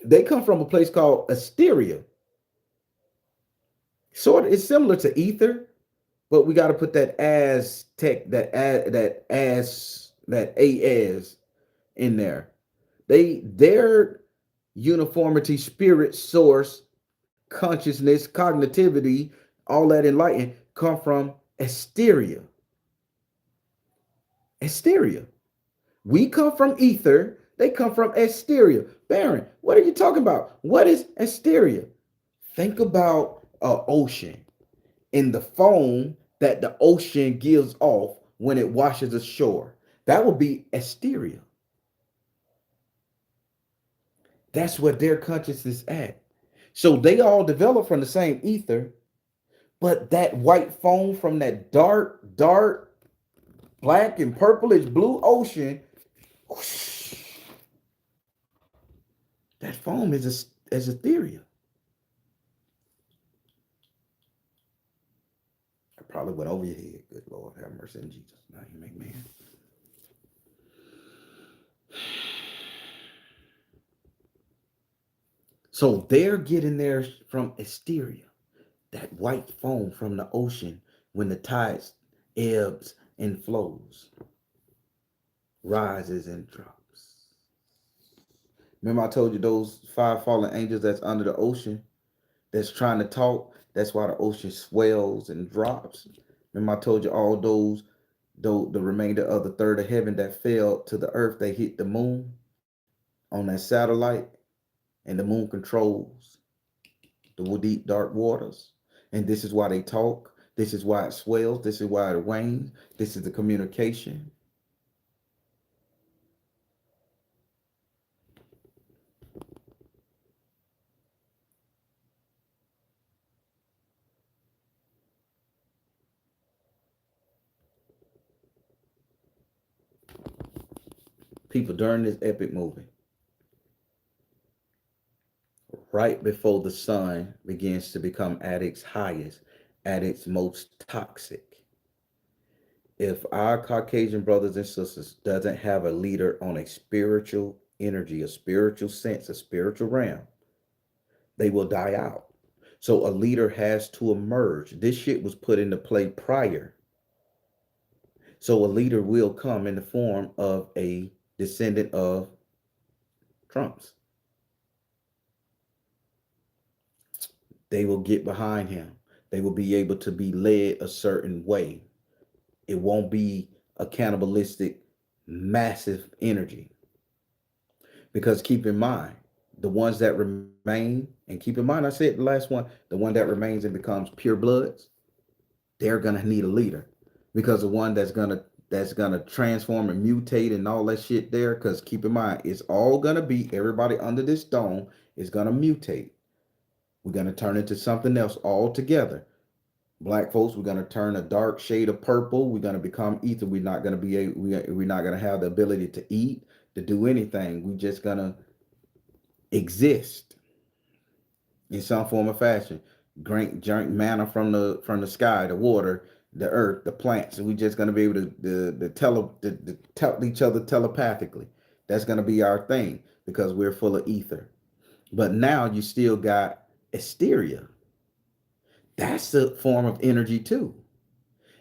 They come from a place called Asteria. Sort of, it's similar to ether, but we got to put that Aztec, that as in there. Their uniformity, spirit, source, consciousness, cognitivity, all that enlightened come from Asteria. Asteria. We come from ether. They come from Asteria. Baron, what are you talking about? What is Asteria? Think about an ocean and the foam that the ocean gives off when it washes ashore. That would be Asteria. That's where their consciousness is at. So they all develop from the same ether, but that white foam from that dark black and purplish blue ocean, whoosh, that foam is ethereal. I probably went over your head. Good Lord, have mercy in Jesus. Now you make man. So they're getting theirs from Asteria, that white foam from the ocean when the tides ebbs and flows, rises and drops. Remember I told you those five fallen angels that's under the ocean that's trying to talk? That's why the ocean swells and drops. Remember I told you all those, though the remainder of the third of heaven that fell to the earth, they hit the moon on that satellite, and the moon controls the deep dark waters. And this is why they talk. This is why it swells. This is why it rains. This is the communication. People, during this epic movie, right before the sun begins to become at its highest, at its most toxic, if our Caucasian brothers and sisters doesn't have a leader on a spiritual energy, a spiritual sense, a spiritual realm, they will die out. So a leader has to emerge. This shit was put into play prior. So a leader will come in the form of a descendant of Trump's. They will get behind him. They will be able to be led a certain way. It won't be a cannibalistic, massive energy. Because keep in mind, the ones that remain, and keep in mind, I said the last one, the one that remains and becomes pure bloods, they're gonna need a leader. Because the one that's gonna transform and mutate and all that shit there, because keep in mind, it's all gonna be everybody under this dome is gonna mutate. We're gonna turn into something else altogether. Black folks, we're gonna turn a dark shade of purple. We're gonna become ether. We're not gonna be we're not gonna have the ability to eat, to do anything. We're just gonna exist in some form or fashion. Drink manna from the sky, the water, the earth, the plants. And we're just gonna be able to tell each other telepathically. That's gonna be our thing because we're full of ether. But now you still got hysteria. That's a form of energy too.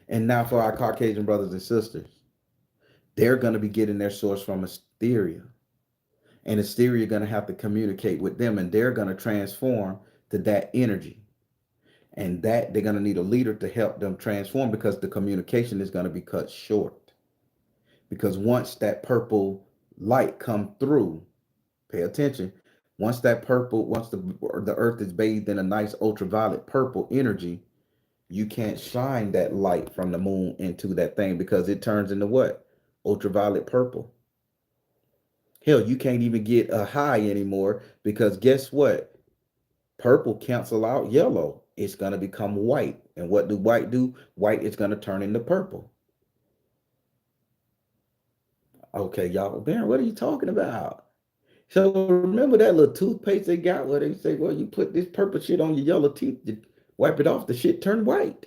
And now for our Caucasian brothers and sisters, they're going to be getting their source from Asteria. And Asteria going to have to communicate with them, and they're going to transform to that energy. And that they're going to need a leader to help them transform, because the communication is going to be cut short. Because once that purple light come through, pay attention. Once that purple, once the earth is bathed in a nice ultraviolet purple energy, you can't shine that light from the moon into that thing, because it turns into what? Ultraviolet purple. Hell, you can't even get a high anymore, because guess what? Purple cancel out yellow. It's going to become white. And what do white do? White is going to turn into purple. Okay, y'all. Baron, what are you talking about? So remember that little toothpaste they got where they say, well, you put this purple shit on your yellow teeth, you wipe it off, the shit turn white.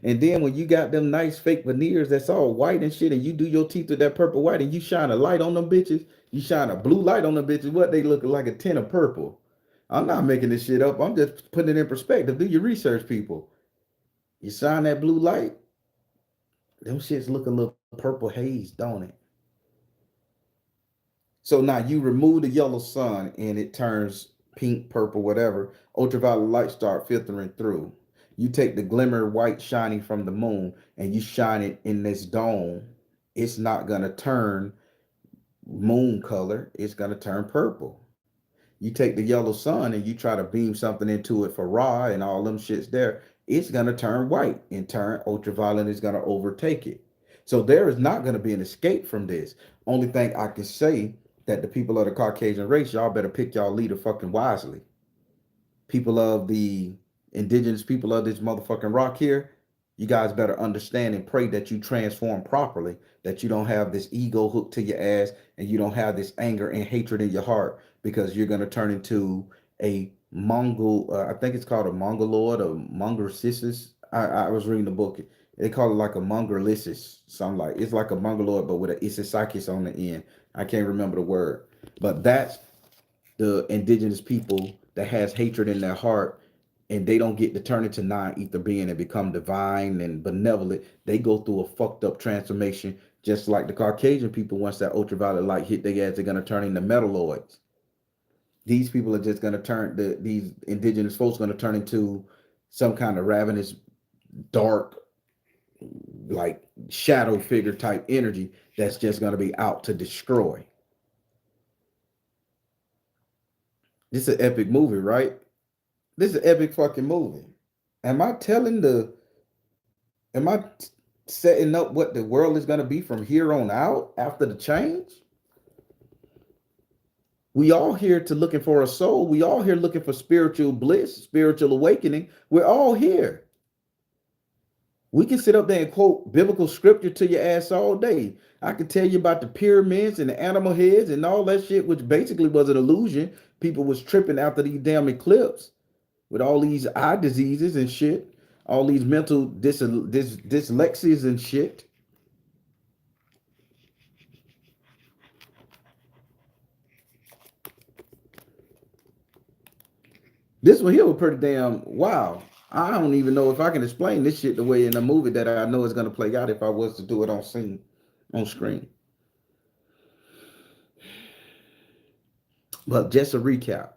And then when you got them nice fake veneers that's all white and shit, and you do your teeth with that purple white, and you shine a light on them bitches, you shine a blue light on them bitches, what they look like, a tint of purple. I'm not making this shit up. I'm just putting it in perspective. Do your research, people. You shine that blue light, them shits look a little purple haze, don't it? So now you remove the yellow sun and it turns pink, purple, whatever. Ultraviolet light start filtering through. You take the glimmer white shining from the moon and you shine it in this dome. It's not gonna turn moon color. It's gonna turn purple. You take the yellow sun and you try to beam something into it for Ra and all them shits there, it's going to turn white. In turn, ultraviolet is going to overtake it. So there is not going to be an escape from this. Only thing I can say, that the people of the Caucasian race, y'all better pick y'all leader fucking wisely. People of the indigenous people of this motherfucking rock here, you guys better understand and pray that you transform properly, that you don't have this ego hooked to your ass, and you don't have this anger and hatred in your heart, because you're going to turn into a Mongol, I think it's called a Mongoloid or Mongolicis. I was reading the book. They call it like a Mongolicis. Something like, it's like a Mongoloid, but with a Isisakis on the end. I can't remember the word. But that's the indigenous people that has hatred in their heart, and they don't get to turn into non-ether being and become divine and benevolent. They go through a fucked up transformation, just like the Caucasian people. Once that ultraviolet light hit their ass, they're gonna turn into metalloids. These people are just gonna turn, these indigenous folks gonna turn into some kind of ravenous, dark, like shadow figure type energy that's just gonna be out to destroy. This is an epic movie, right? This is an epic fucking movie. Am I telling the am I setting up what the world is going to be from here on out after the change? We all here to looking for a soul. We all here looking for spiritual bliss, spiritual awakening. We're all here. We can sit up there and quote biblical scripture to your ass all day. I can tell you about the pyramids and the animal heads and all that shit, which basically was an illusion. People was tripping after these damn eclipse with all these eye diseases and shit, all these mental dyslexias and shit. This one here was pretty damn wow. I don't even know if I can explain this shit the way in a movie that I know is gonna play out if I was to do it on screen. But just a recap: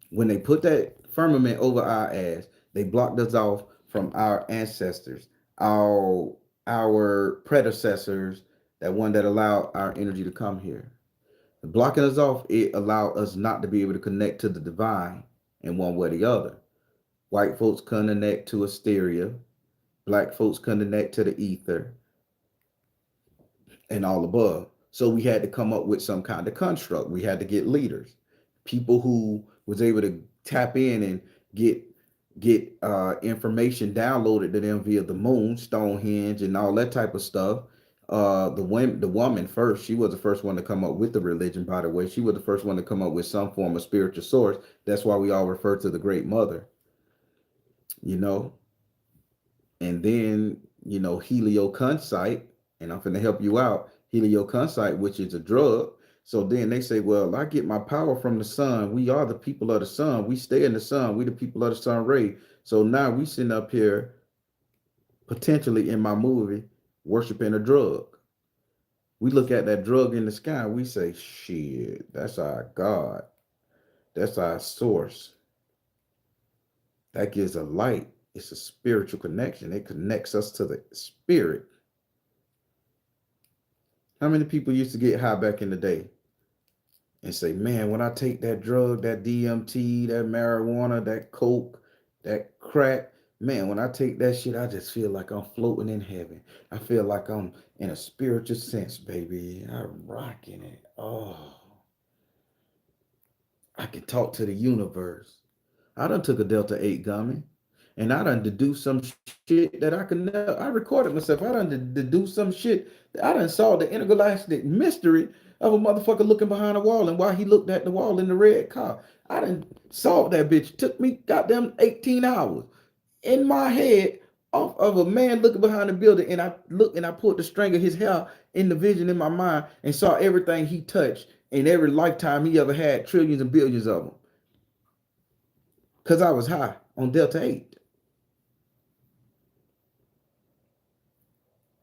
when they put that firmament over our ass, they blocked us off from our ancestors, our our predecessors, that one that allowed our energy to come here. Blocking us off, it allowed us not to be able to connect to the divine in one way or the other. White folks connect to Asteria, black folks connect to the ether, and all above. So we had to come up with some kind of construct. We had to get leaders, people who was able to tap in and get information downloaded to them via the moon, Stonehenge, and all that type of stuff. The woman first, she was the first one to come up with the religion. By the way, she was the first one to come up with some form of spiritual source. That's why we all refer to the Great Mother. You know, and then helioconcite, and I'm going to help you out. Helioconcite, which is a drug. So then they say, well, I get my power from the sun. We are the people of the sun. We stay in the sun. We the people of the sun ray. So now we sitting up here potentially in my movie worshiping a drug. We look at that drug in the sky. We say, shit, that's our God. That's our source. That gives a light. It's a spiritual connection. It connects us to the spirit. How many people used to get high back in the day and say, man, when I take that drug, that DMT, that marijuana, that coke, that crack, man, when I take that shit, I just feel like I'm floating in heaven. I feel like I'm in a spiritual sense, baby. I'm rocking it. Oh, I can talk to the universe. I done took a Delta 8 gummy and I done deduced some shit that I could never. I recorded myself. I done deduced some shit. I done saw the intergalactic mystery of a motherfucker looking behind a wall and while he looked at the wall in the red car. I done saw that bitch. Took me goddamn 18 hours in my head off of a man looking behind the building. And I looked and I put the string of his hair in the vision in my mind and saw everything he touched in every lifetime he ever had, trillions and billions of them. Because I was high on Delta 8.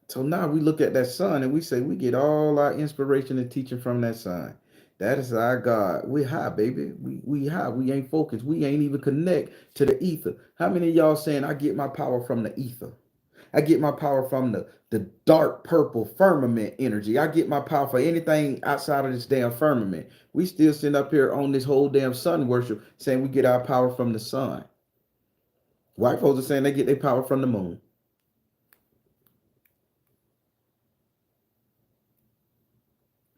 So now we look at that sun and we say we get all our inspiration and teaching from that sun. That is our God. We high, baby. We high. We ain't focused. We ain't even connect to the ether. How many of y'all saying I get my power from the ether? I get my power from the dark purple firmament energy. I get my power for anything outside of this damn firmament. We still sitting up here on this whole damn sun worship saying we get our power from the sun. White folks are saying they get their power from the moon.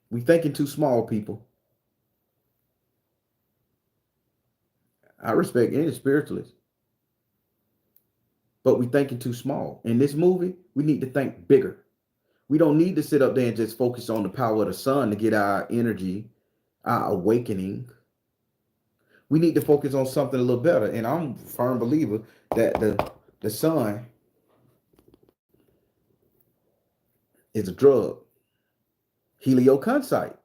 We thinking too small, people. I respect any spiritualist, but we thinking too small. In this movie, we need to think bigger. We don't need to sit up there and just focus on the power of the sun to get our energy, our awakening. We need to focus on something a little better. And I'm a firm believer that the sun is a drug. Helioconcite.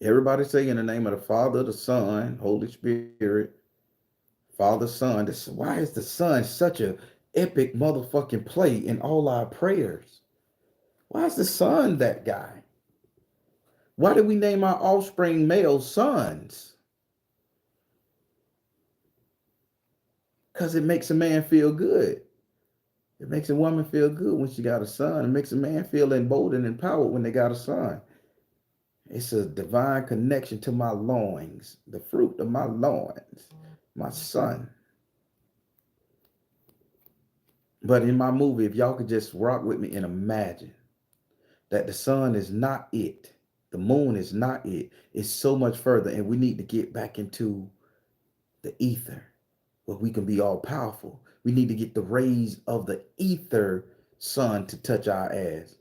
Everybody say in the name of the Father, the Son, Holy Spirit, Father, Son. Why is the sun such a epic motherfucking play in all our prayers? Why is the sun that guy? Why did we name our offspring male sons? Because it makes a man feel good. It makes a woman feel good when she got a son. It makes a man feel emboldened and empowered when they got a son. It's a divine connection to my loins, the fruit of my loins, my son. But in my movie, if y'all could just rock with me and imagine that the sun is not it, the moon is not it, it's so much further, and we need to get back into the ether where we can be all powerful. We need to get the rays of the ether sun to touch our ass.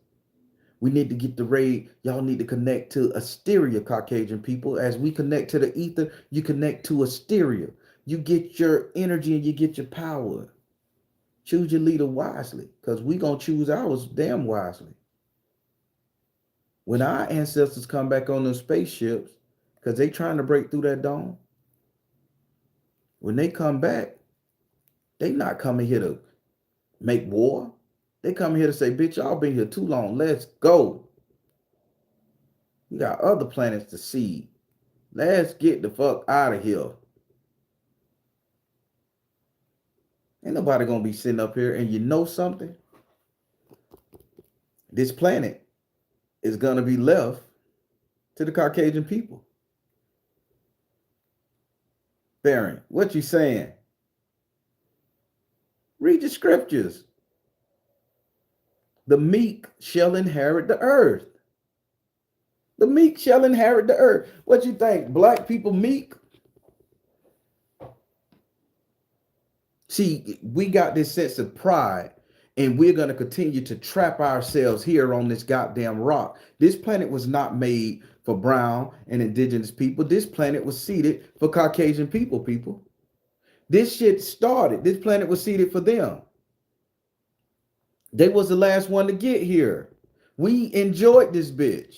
We need to get the ray. Y'all need to connect to Asteria, Caucasian people. As we connect to the ether, you connect to Asteria. You get your energy and you get your power. Choose your leader wisely, because we going to choose ours damn wisely. When our ancestors come back on those spaceships, because they trying to break through that dome, when they come back, they not coming here to make war. They come here to say, bitch, y'all been here too long. Let's go. We got other planets to see. Let's get the fuck out of here. Ain't nobody gonna be sitting up here. And you know something? This planet is gonna be left to the Caucasian people. Baron, what you saying? Read the scriptures. The meek shall inherit the earth. The meek shall inherit the earth. What you think? Black people meek? See, we got this sense of pride, and we're going to continue to trap ourselves here on this goddamn rock. This planet was not made for brown and indigenous people. This planet was seeded for Caucasian people. This shit started. This planet was seeded for them. They was the last one to get here. We enjoyed this bitch.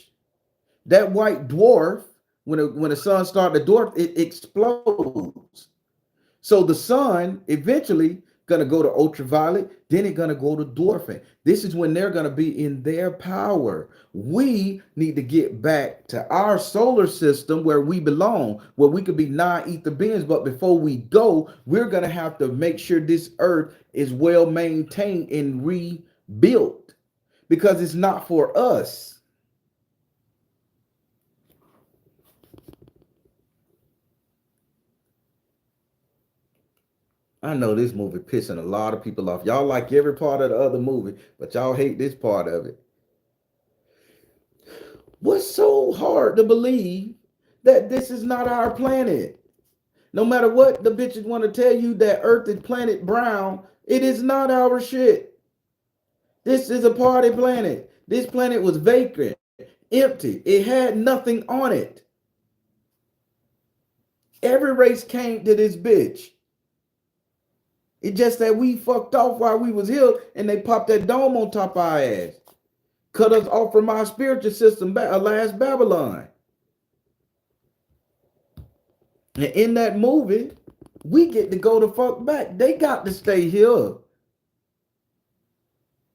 That white dwarf, when the sun started to dwarf, it explodes. So the sun eventually gonna go to ultraviolet, then it's gonna go to dwarfing. This is when they're gonna be in their power. We need to get back to our solar system where we belong, where we could be non-ether beings. But before we go, we're gonna have to make sure this earth is well maintained and rebuilt because it's not for us. I know this movie pissing a lot of people off. Y'all like every part of the other movie, but y'all hate this part of it. What's so hard to believe that this is not our planet? No matter what the bitches want to tell you that Earth is planet brown, it is not our shit. This is a party planet. This planet was vacant, empty. It had nothing on it. Every race came to this bitch. It's just that we fucked off while we was here and they popped that dome on top of our ass. Cut us off from our spiritual system, last Babylon. And in that movie, we get to go the fuck back. They got to stay here.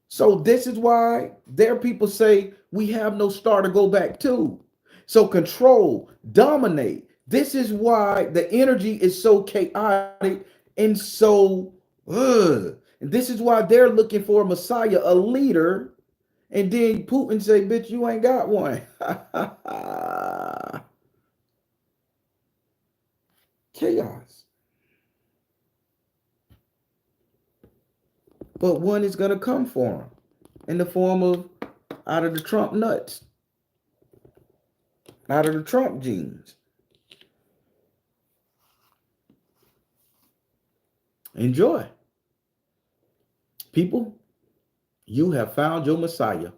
So this is why their people say we have no star to go back to. So control, dominate. This is why the energy is so chaotic and so and this is why they're looking for a messiah, a leader, and then Putin say, bitch, you ain't got one. Chaos. But one is going to come for them in the form of out of the Trump nuts, out of the Trump genes. Enjoy. People, you have found your Messiah.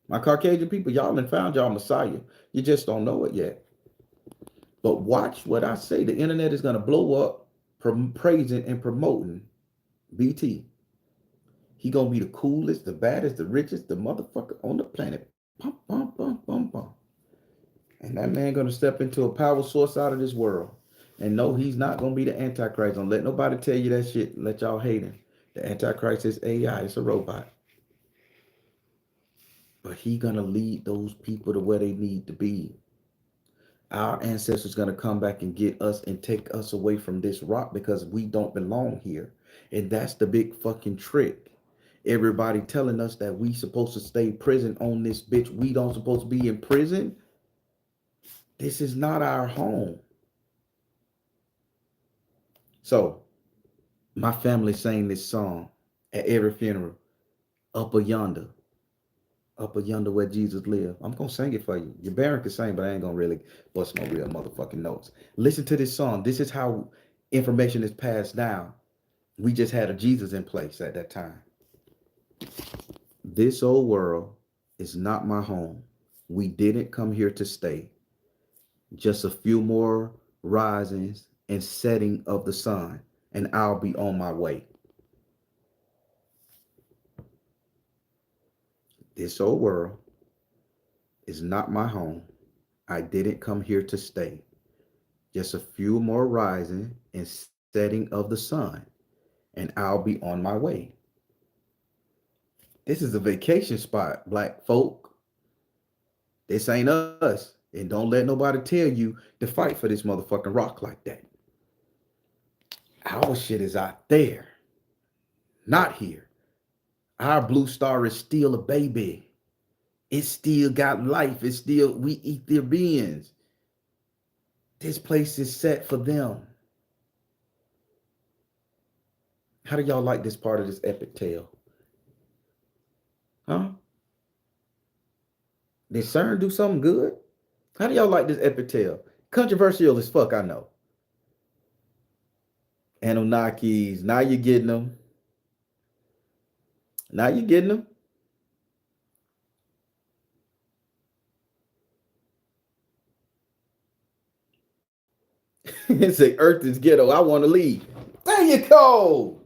My Caucasian people, y'all have found y'all Messiah. You just don't know it yet. But watch what I say. The internet is going to blow up praising and promoting BT. He going to be the coolest, the baddest, the richest, the motherfucker on the planet. Bum, bum, bum, bum, bum. And that man going to step into a power source out of this world. And no, he's not going to be the Antichrist. Don't let nobody tell you that shit. Let y'all hate him. The Antichrist is AI. It's a robot. But he going to lead those people to where they need to be. Our ancestors going to come back and get us and take us away from this rock because we don't belong here. And that's the big fucking trick. Everybody telling us that we supposed to stay prison on this bitch. We don't supposed to be in prison. This is not our home. So my family sang this song at every funeral. Up yonder where Jesus lived. I'm going to sing it for you. Your Baron can sing, but I ain't going to really bust no real motherfucking notes. Listen to this song. This is how information is passed down. We just had a Jesus in place at that time. This old world is not my home. We didn't come here to stay. Just a few more risings and setting of the sun, and I'll be on my way. This old world is not my home. I didn't come here to stay. Just a few more rising and setting of the sun, and I'll be on my way. This is a vacation spot, black folk. This ain't us. And don't let nobody tell you to fight for this motherfucking rock like that. Our shit is out there, not here. Our blue star is still a baby. It still got life. It's still, we eat their beings. This place is set for them. How do y'all like this part of this epic tale? Huh? Did CERN do something good? How do y'all like this epic tale? Controversial as fuck, I know. Anunnakis, now you're getting them. Now you're getting them. It say Earth is ghetto. I want to leave. There you go.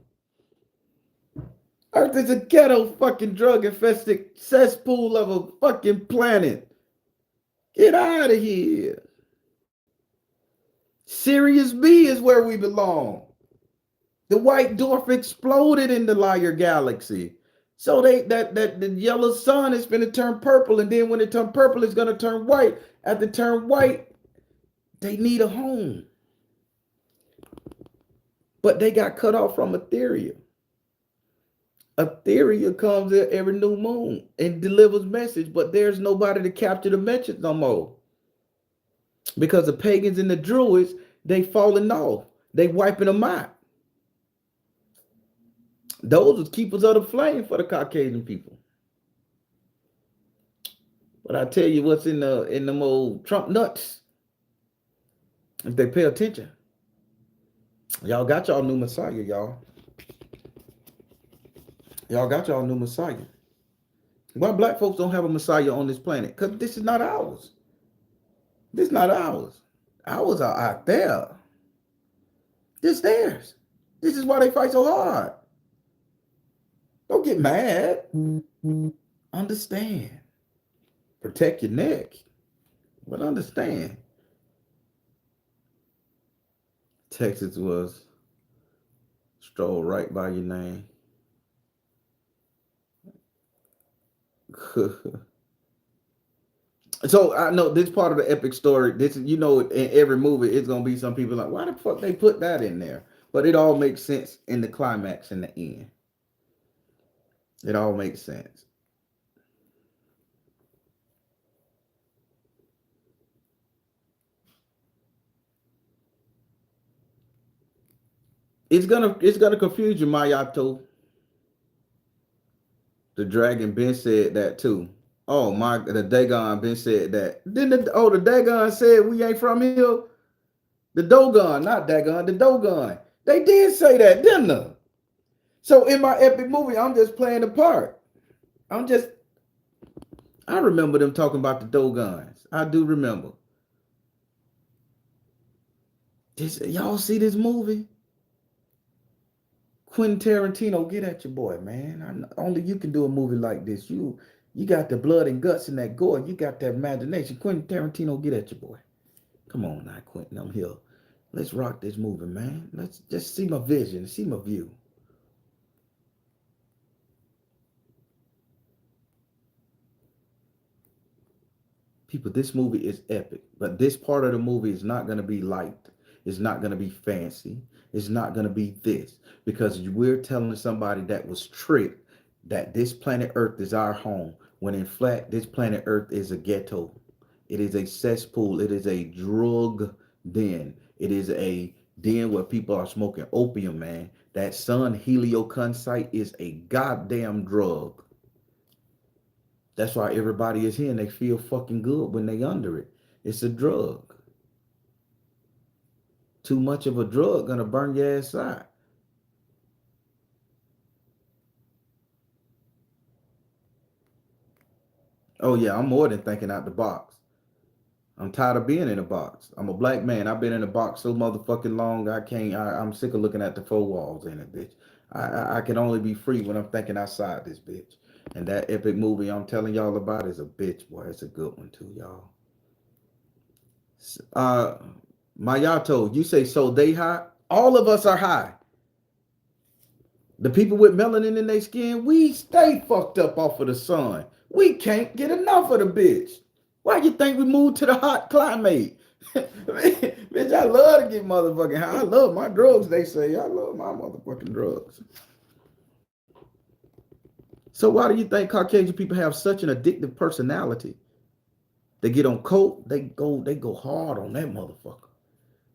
Earth is a ghetto fucking drug infested cesspool of a fucking planet. Get out of here. Sirius B is where we belong. The white dwarf exploded in the Liar galaxy. So that the yellow sun is going to turn purple, and then when it turns purple, it's going to turn white. At the turn white, they need a home. But they got cut off from Ethereum. Ethereum comes in every new moon and delivers message, but there's nobody to capture the message no more. Because the pagans and the druids, they falling off. They wiping them out. Those are keepers of the flame for the Caucasian people. But I tell you what's in them old Trump nuts. If they pay attention. Y'all got y'all new Messiah, y'all. Y'all got y'all new Messiah. Why black folks don't have a Messiah on this planet? Because this is not ours. This is not ours. Ours are out there. This is theirs. This is why they fight so hard. Don't get mad. Understand. Protect your neck. But understand. Texas was strolled right by your name. So I know this part of the epic story. This, in every movie, it's gonna be some people like, why the fuck they put that in there? But it all makes sense in the climax in the end. It all makes sense. It's gonna confuse you, Mayato. The dragon Ben said that too. Oh my, the Dagon Ben said that. Then the Dagon said we ain't from here. The Dogon, not Dagon, the Dogon. They did say that, didn't they? So in my epic movie, I'm just playing the part. I remember them talking about the Dogons. I do remember. Y'all see this movie? Quentin Tarantino, get at your boy, man. Only you can do a movie like this. You got the blood and guts and that gore. You got that imagination. Quentin Tarantino, get at your boy. Come on now, Quentin. I'm here. Let's rock this movie, man. Let's just see my vision, see my view. People, this movie is epic, but this part of the movie is not going to be light. It's not going to be fancy. It's not going to be this, because we're telling somebody that was tricked that this planet Earth is our home, when in fact, this planet Earth is a ghetto. It is a cesspool. It is a drug den. It is a den where people are smoking opium, man. That sun helioconsite is a goddamn drug. That's why everybody is here and they feel fucking good when they under it. It's a drug. Too much of a drug gonna burn your ass out. Oh yeah, I'm more than thinking out the box. I'm tired of being in a box. I'm a black man. I've been in a box so motherfucking long. I'm sick of looking at the four walls in it, bitch. I can only be free when I'm thinking outside this bitch. And that epic movie I'm telling y'all about is a bitch, boy. It's a good one too, y'all. Mayato, you say so they high? All of us are high. The people with melanin in their skin, we stay fucked up off of the sun. We can't get enough of the bitch. Why you think we moved to the hot climate? Bitch, I love to get motherfucking high. I love my drugs, they say. I love my motherfucking drugs. So why do you think Caucasian people have such an addictive personality? They get on coke, they go hard on that motherfucker.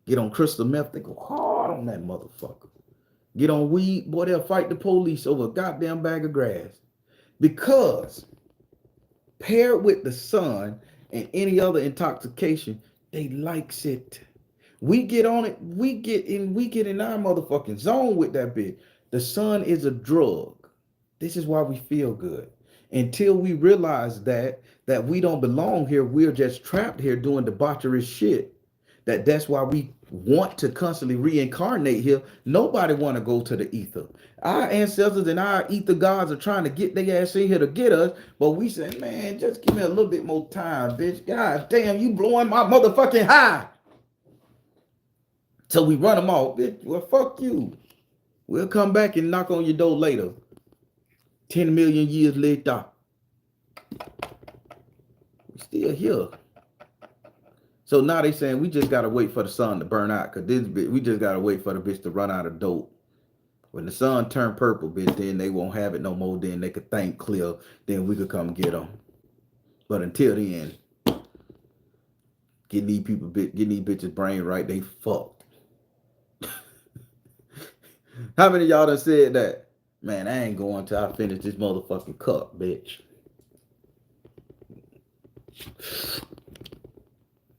Get on crystal meth, they go hard on that motherfucker. Get on weed, boy, they'll fight the police over a goddamn bag of grass. Because paired with the sun and any other intoxication, they likes it. We get on it, we get in our motherfucking zone with that bitch. The sun is a drug. This is why we feel good. Until we realize that we don't belong here, we're just trapped here doing debaucherous shit. That's why we want to constantly reincarnate here. Nobody want to go to the ether. Our ancestors and our ether gods are trying to get their ass in here to get us, but we say, man, just give me a little bit more time, bitch. God damn, you blowing my motherfucking high. So we run them off, bitch. Well, fuck you. We'll come back and knock on your door later. 10 million years later. We still here. So now they saying we just gotta wait for the sun to burn out, cause this bitch, we just gotta wait for the bitch to run out of dope. When the sun turn purple, bitch, then they won't have it no more. Then they could think clear. Then we could come get them. But until then, getting these bitches brain right, they fucked. How many of y'all done said that? Man, I ain't going till I finish this motherfucking cup, bitch.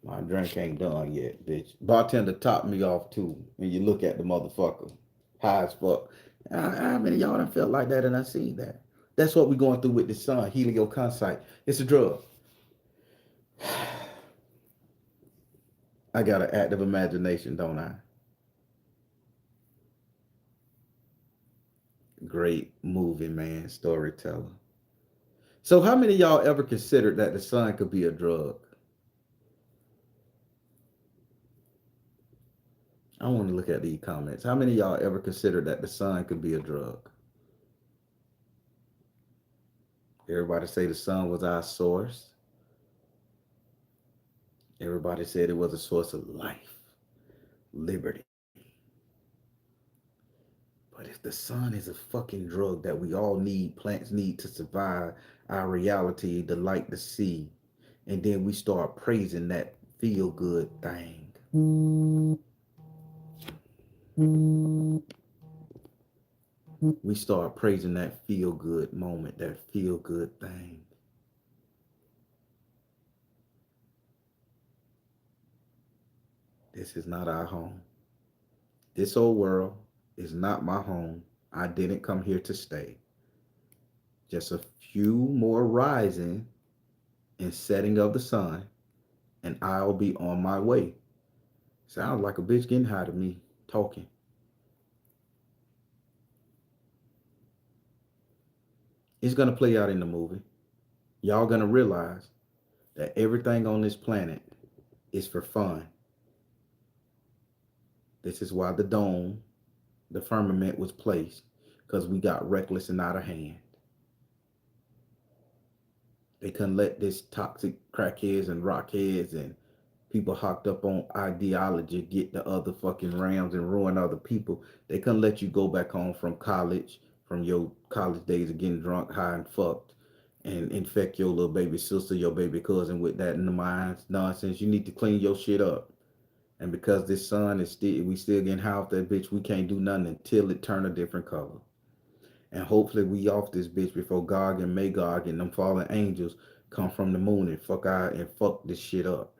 My drink ain't done yet, bitch. Bartender topped me off too. When you look at the motherfucker, high as fuck. How many of y'all done felt like that and I seen that? That's what we going through with the sun, helioconcyte. It's a drug. I got an active imagination, don't I? Great movie, man, storyteller. So how many of y'all ever considered that the sun could be a drug? I want to look at these comments. How many of y'all ever considered that the sun could be a drug? Everybody say the sun was our source. Everybody said it was a source of life, liberty. But if the sun is a fucking drug that we all need, plants need to survive our reality, the light to see, and then we start praising that feel-good thing. We start praising that feel-good moment, that feel-good thing. This is not our home. This old world is not my home. I didn't come here to stay. Just a few more rising and setting of the sun, and I'll be on my way. Sounds like a bitch getting high to me, talking. It's going to play out in the movie. Y'all going to realize that everything on this planet is for fun. This is why the dome, the firmament was placed, because we got reckless and out of hand. They couldn't let this toxic crackheads and rockheads and people hocked up on ideology get the other fucking rounds and ruin other people. They couldn't let you go back home from college, from your college days of getting drunk, high, and fucked, and infect your little baby sister, your baby cousin with that in the minds nonsense. You need to clean your shit up. And because this sun is still, we still getting high off that bitch, we can't do nothing until it turn a different color. And hopefully we off this bitch before Gog and Magog and them fallen angels come from the moon and fuck this shit up.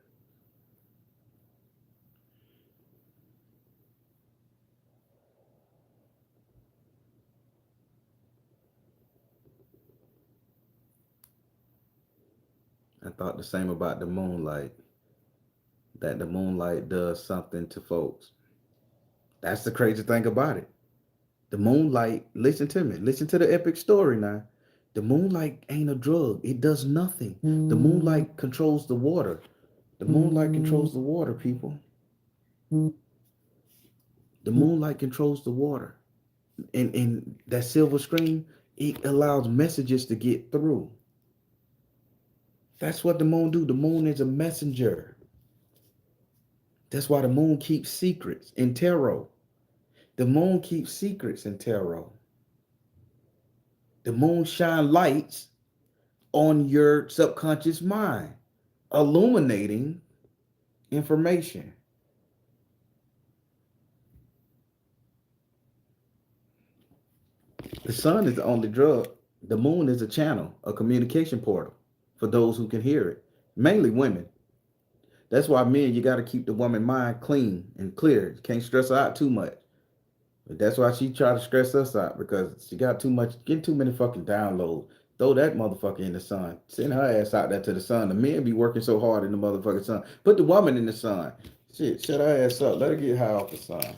I thought the same about the moonlight. That the moonlight does something to folks. That's the crazy thing about it. The moonlight, listen to me. Listen to the epic story now. The moonlight ain't a drug. It does nothing. The moonlight controls the water. The moonlight controls the water, people. The moonlight controls the water. And that silver screen, it allows messages to get through. That's what the moon do. The moon is a messenger. That's why the moon keeps secrets in tarot. The moon keeps secrets in tarot. The moon shines lights on your subconscious mind, illuminating information. The sun is the only drug. The moon is a channel, a communication portal for those who can hear it, mainly women. That's why men, you got to keep the woman mind clean and clear. You can't stress her out too much. But that's why she try to stress us out, because she got getting too many fucking downloads. Throw that motherfucker in the sun. Send her ass out there to the sun. The men be working so hard in the motherfucking sun. Put the woman in the sun. Shit, shut her ass up. Let her get high off the sun.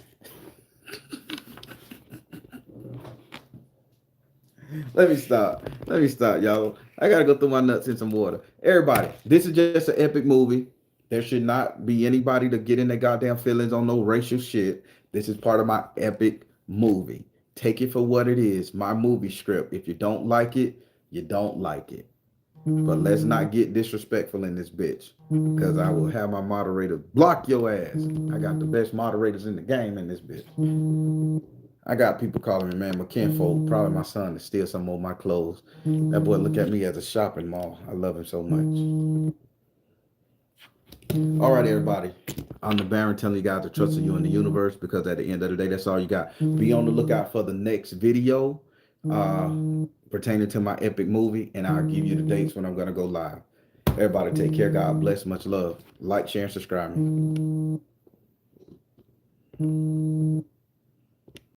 Let me stop. Let me stop, y'all. I gotta go through my nuts in some water. Everybody, this is just an epic movie. There should not be anybody to get in their goddamn feelings on no racial shit. This is part of my epic movie. Take it for what it is. My movie script. If you don't like it, you don't like it. But let's not get disrespectful in this bitch. Because I will have my moderator block your ass. I got the best moderators in the game in this bitch. I got people calling me, man, my kinfolk, probably my son, to steal some of my clothes. That boy look at me as a shopping mall. I love him so much. All right, everybody. I'm the Baron telling you guys to trust in you in the universe, because at the end of the day, that's all you got. Be on the lookout for the next video pertaining to my epic movie, and I'll give you the dates when I'm going to go live. Everybody take care. God bless. Much love. Like, share, and subscribe me.